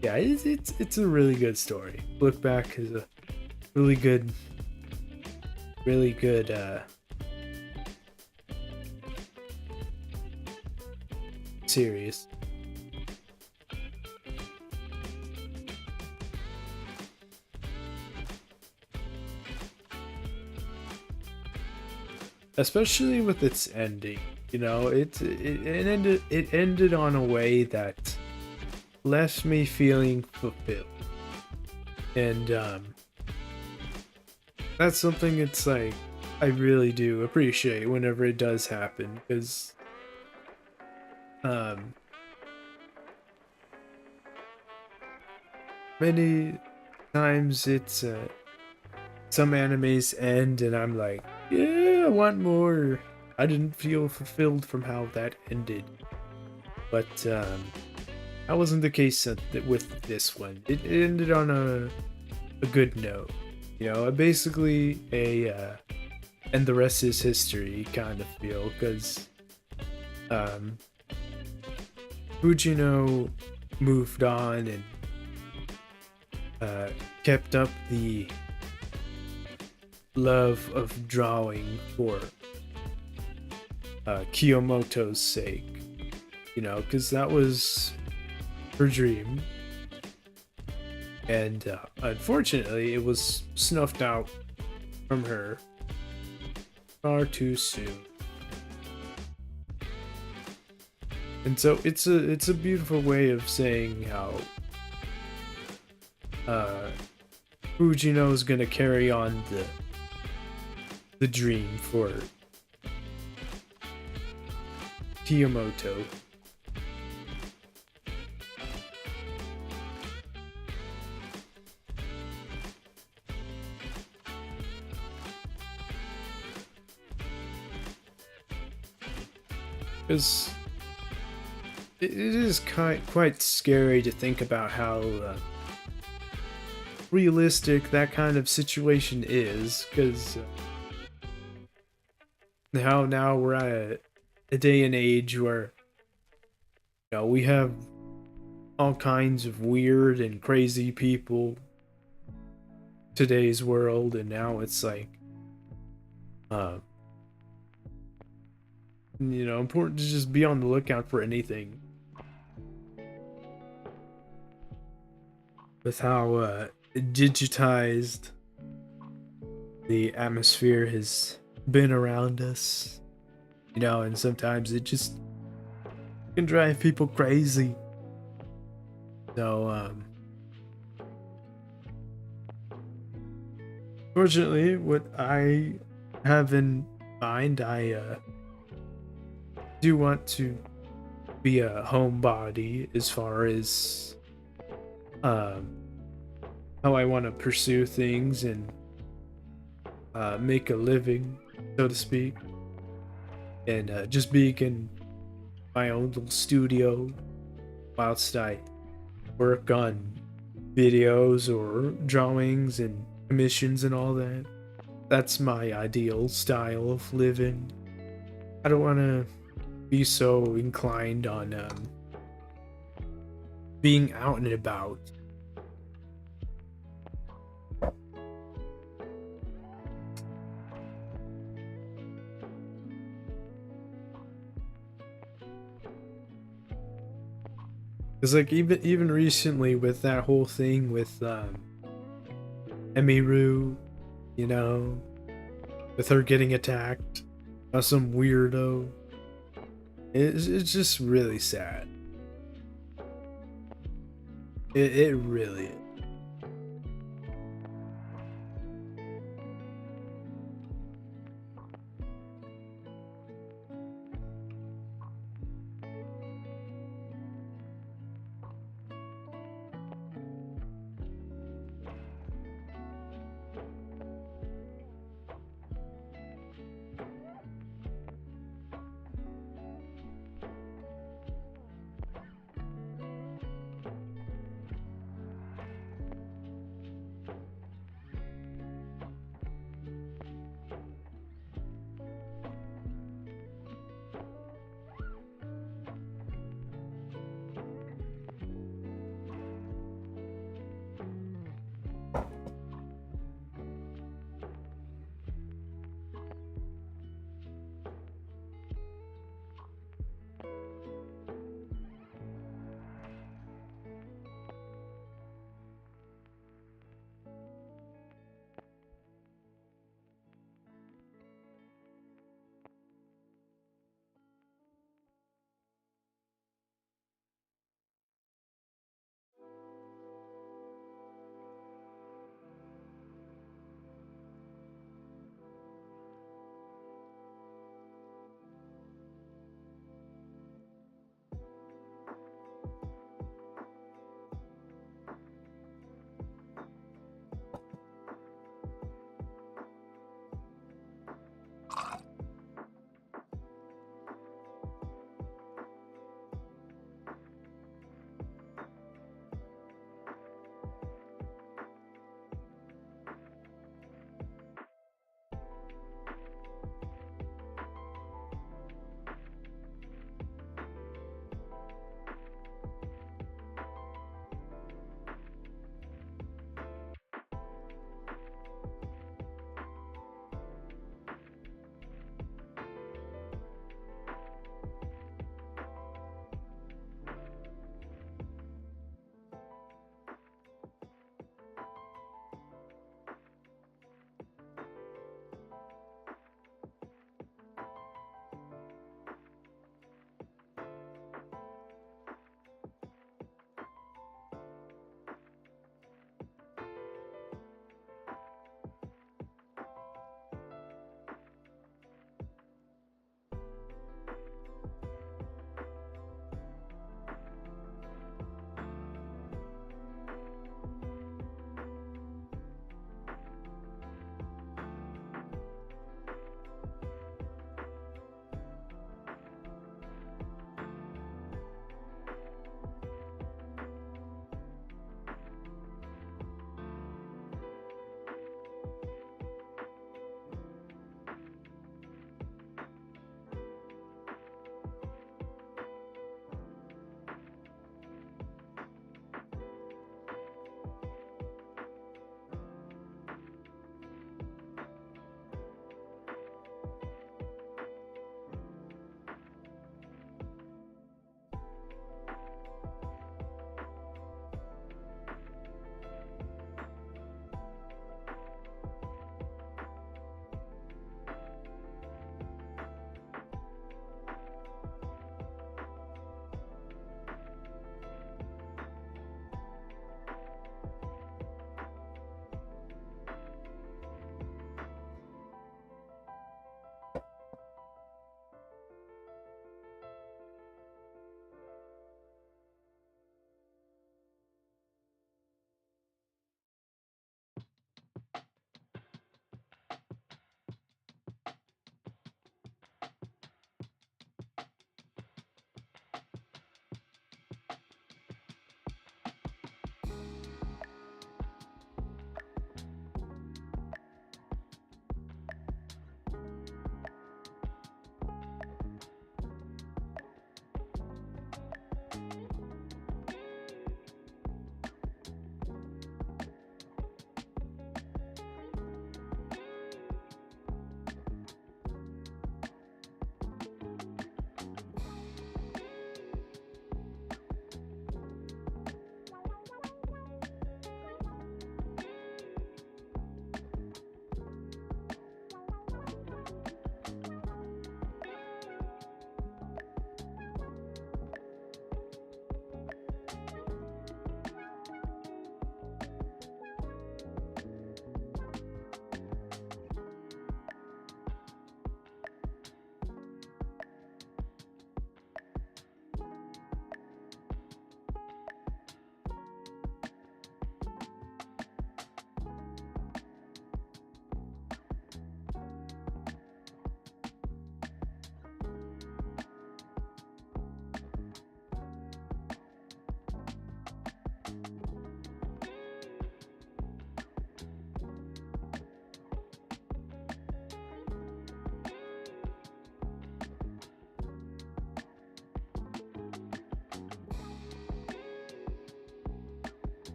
yeah, it's a really good story. Look Back is a really good series. Especially with its ending, it ended on a way that left me feeling fulfilled. And that's something, it's like, I really do appreciate whenever it does happen, because many times it's some animes end and I'm like, yeah, I want more. I didn't feel fulfilled from how that ended. But that wasn't the case with this one. It ended on a good note. You know, basically and the rest is history kind of feel, because um, Fujino moved on and kept up the love of drawing for Kiyomoto's sake. You know, because that was her dream. And unfortunately, it was snuffed out from her far too soon. And so it's a beautiful way of saying how Fujino's gonna carry on the dream for Kiyomoto. Because it is quite scary to think about how realistic that kind of situation is, because how now we're at a day and age where, you know, we have all kinds of weird and crazy people today's world, and now it's like you know, important to just be on the lookout for anything. With how digitized the atmosphere has been around us, you know, and sometimes it just can drive people crazy. So, fortunately, what I have in mind, I do want to be a homebody as far as how I want to pursue things and make a living, so to speak, and just being in my own little studio whilst I work on videos or drawings and commissions and all that. That's my ideal style of living. I don't want to be so inclined on being out and about. Cause like even recently with that whole thing with Emiru, you know, with her getting attacked by some weirdo. It's just really sad. It really is.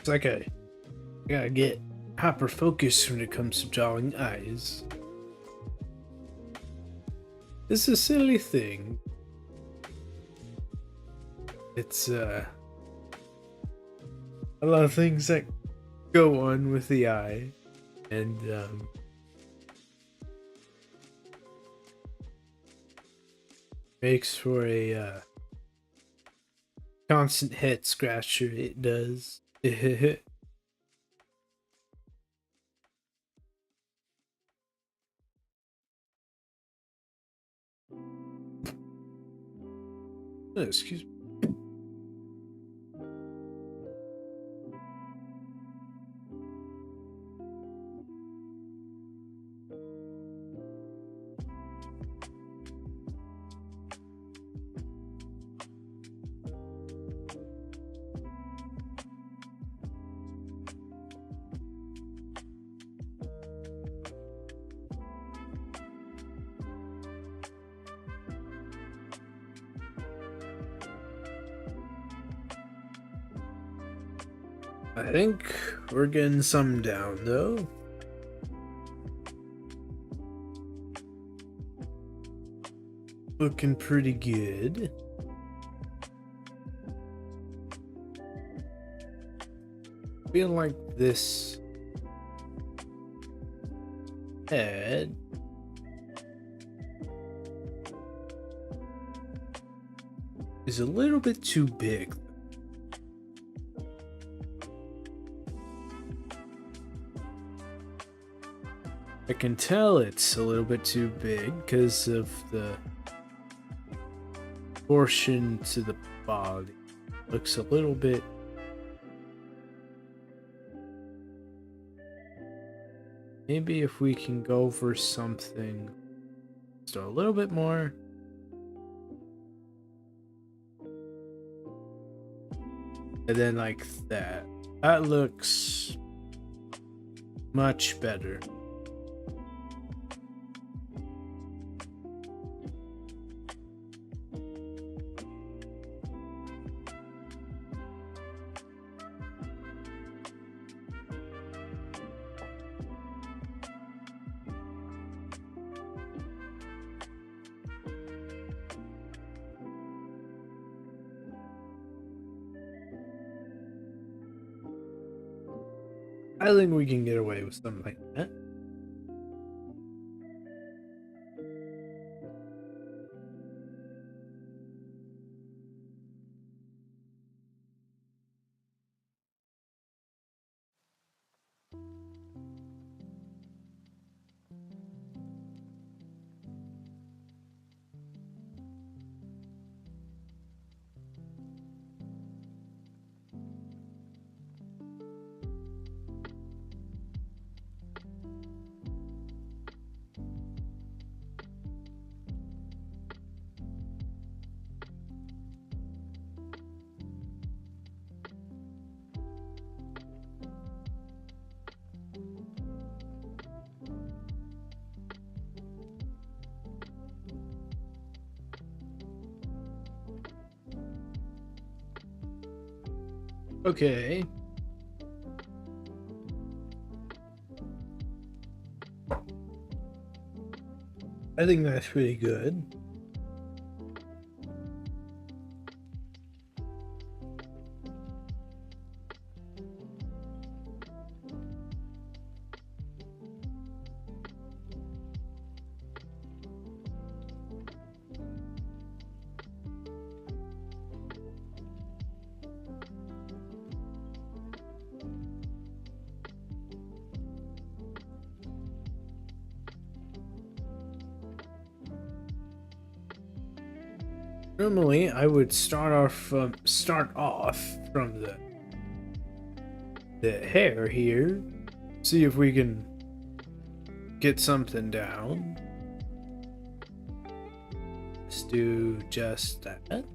It's like I gotta get hyper focused when it comes to drawing eyes. It's a silly thing. It's a lot of things that go on with the eye, and makes for a constant head scratcher. It does. Excuse me. I think we're getting some down though. Looking pretty good. Feel like this head is a little bit too big. I can tell it's a little bit too big because of the portion to the body. Looks a little bit maybe if we can go for something just a little bit more. And then like that. That looks much better. I think we can get away with something like that. Okay. I think that's pretty good. Normally, I would start off from the hair here, see if we can get something down. Let's do just that.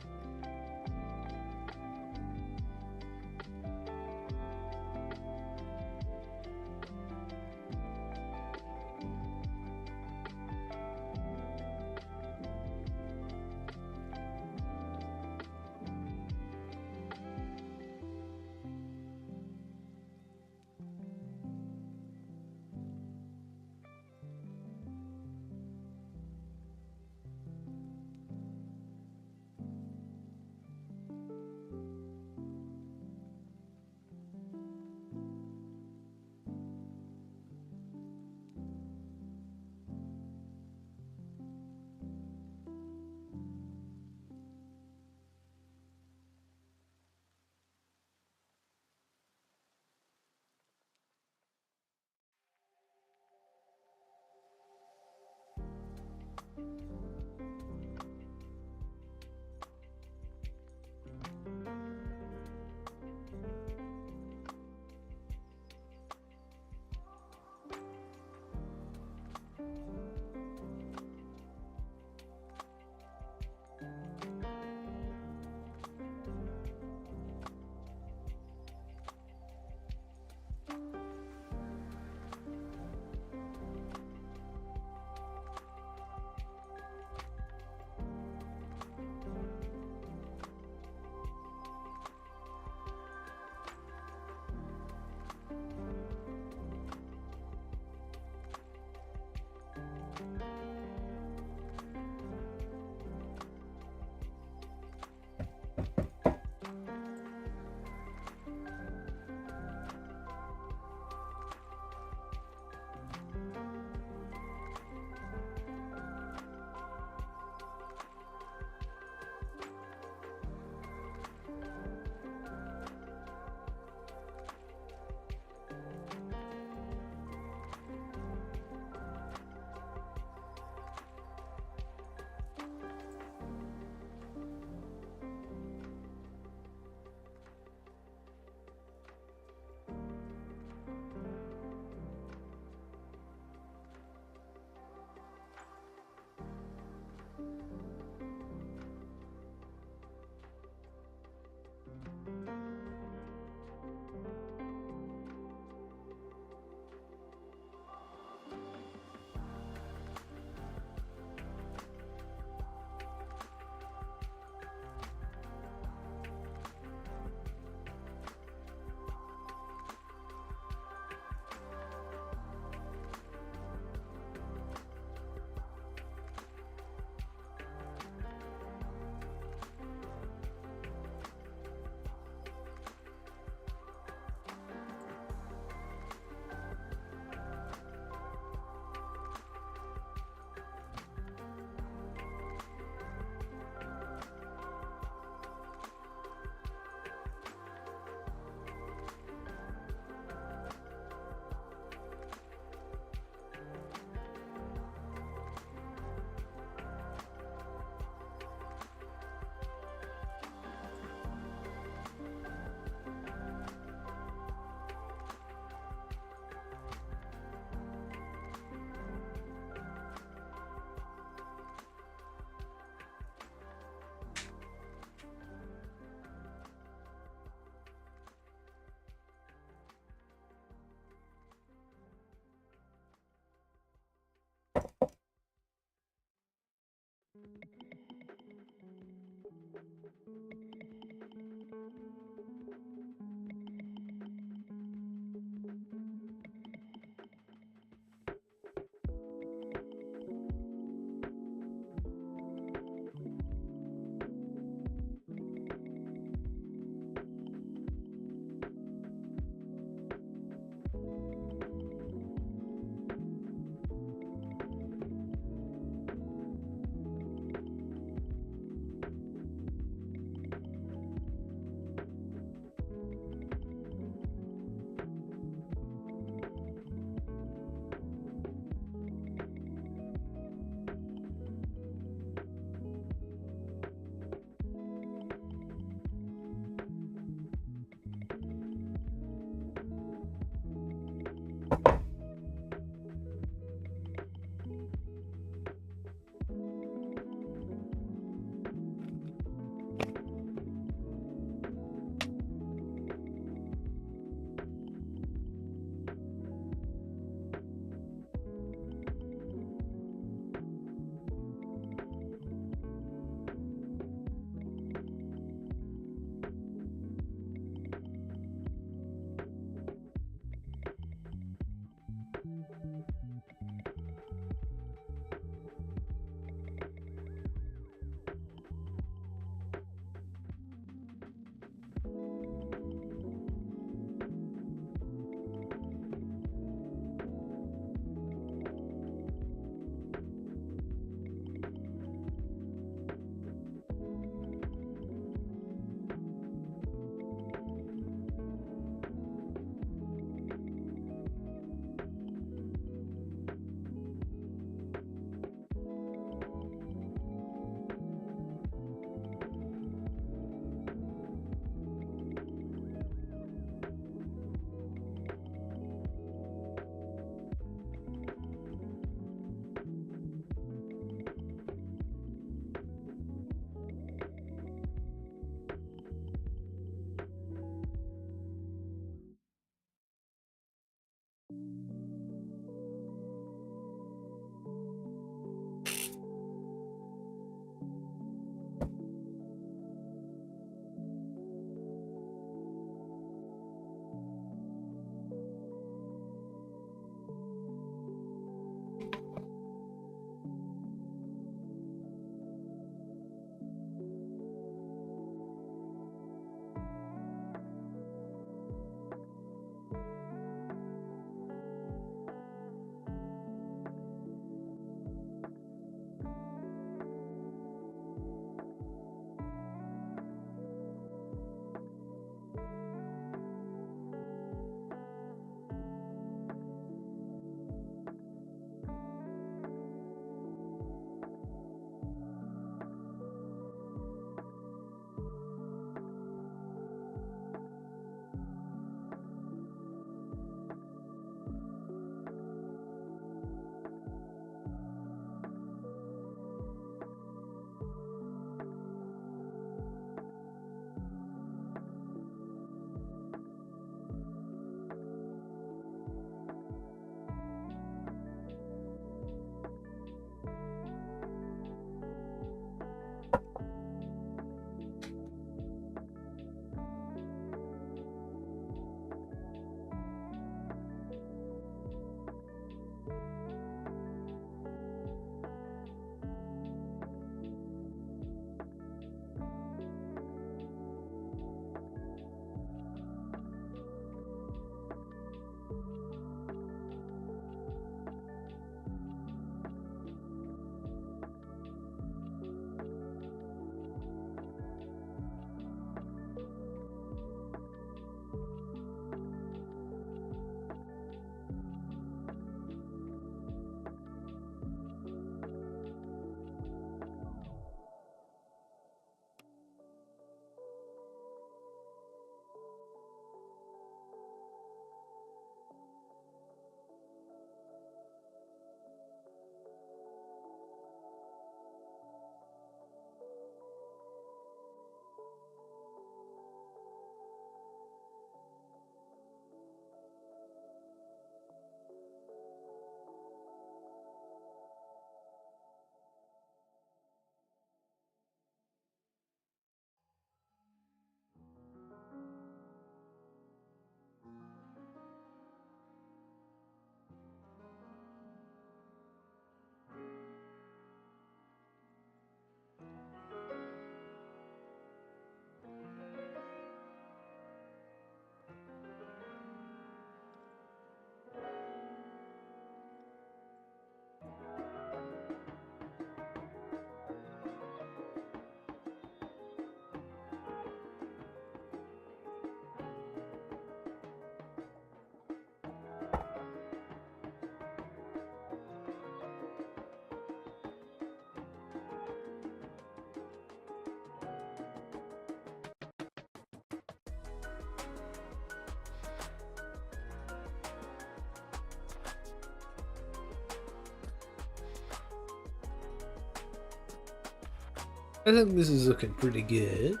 I think this is looking pretty good.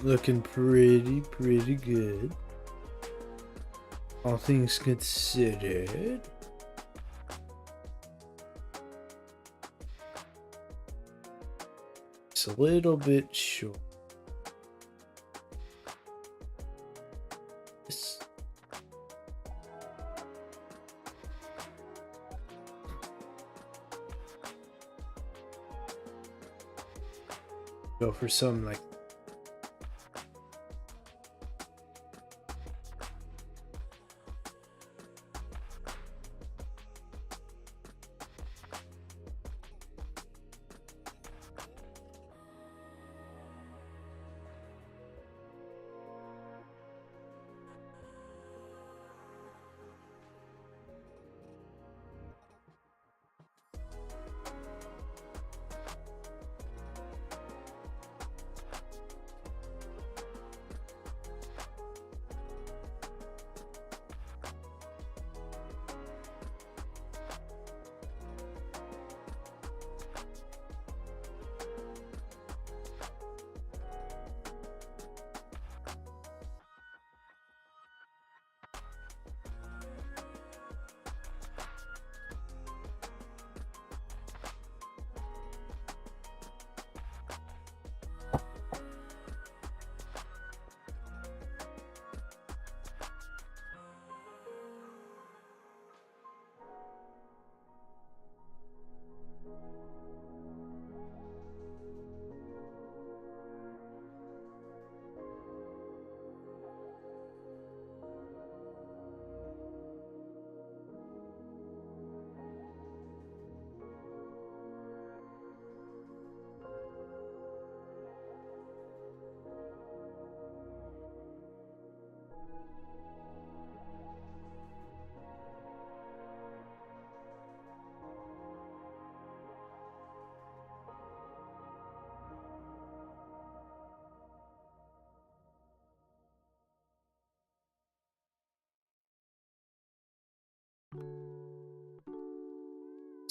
Looking pretty good. All things considered. It's a little bit short. Go for some like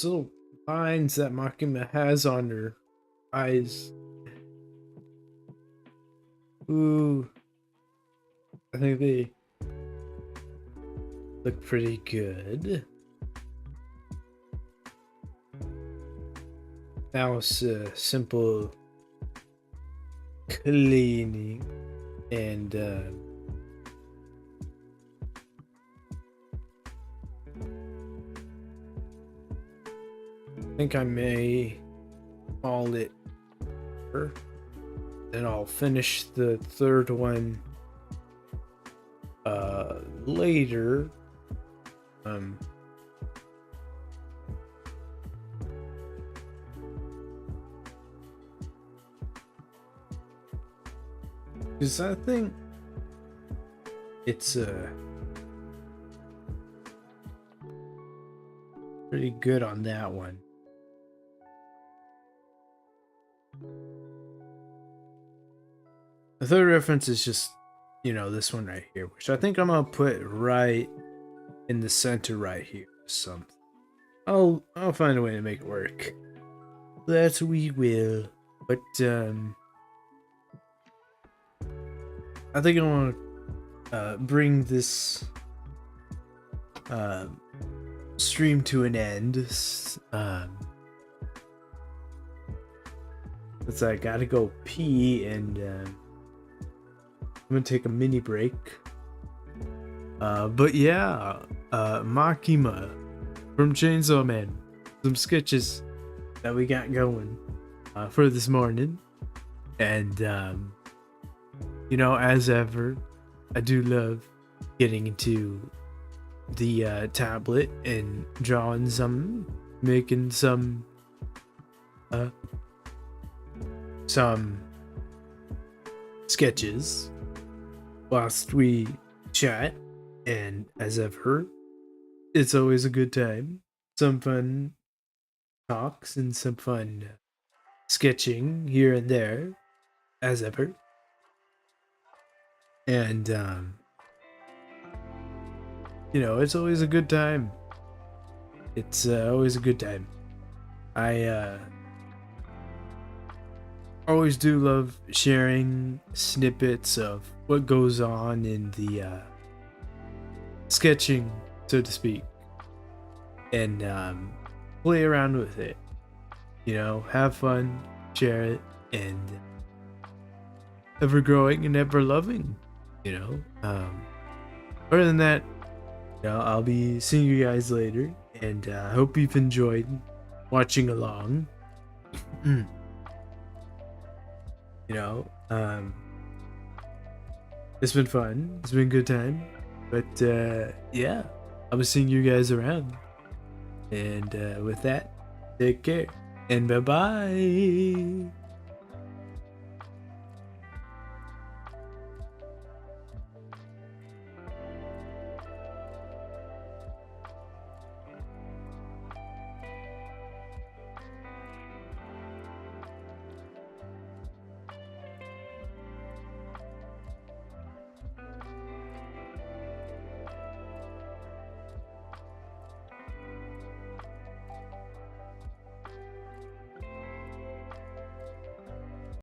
little lines that Makima has on her eyes. Ooh, I think they look pretty good. Now it's a simple cleaning and I think I may call it here. Then I'll finish the third one later. Because I think it's pretty good on that one. The third reference is just, you know, this one right here, which I think I'm gonna put right in the center right here. Something. I'll find a way to make it work. That we will. But I think I want to bring this stream to an end. It's I gotta go pee and I'm gonna take a mini break. But yeah, Makima from Chainsawman, some sketches that we got going for this morning, and you know, as ever, I do love getting into the tablet and drawing some, making some sketches whilst we chat, and as ever, it's always a good time. Some fun talks and some fun sketching here and there, as ever. And you know, it's always a good time. It's always a good time. I always do love sharing snippets of what goes on in the sketching, so to speak, and play around with it. You know, have fun, share it, and ever growing and ever loving. You know, other than that, you know, I'll be seeing you guys later, and I hope you've enjoyed watching along. You know, it's been fun. It's been a good time. But yeah, I'll be seeing you guys around. And with that, take care and bye bye.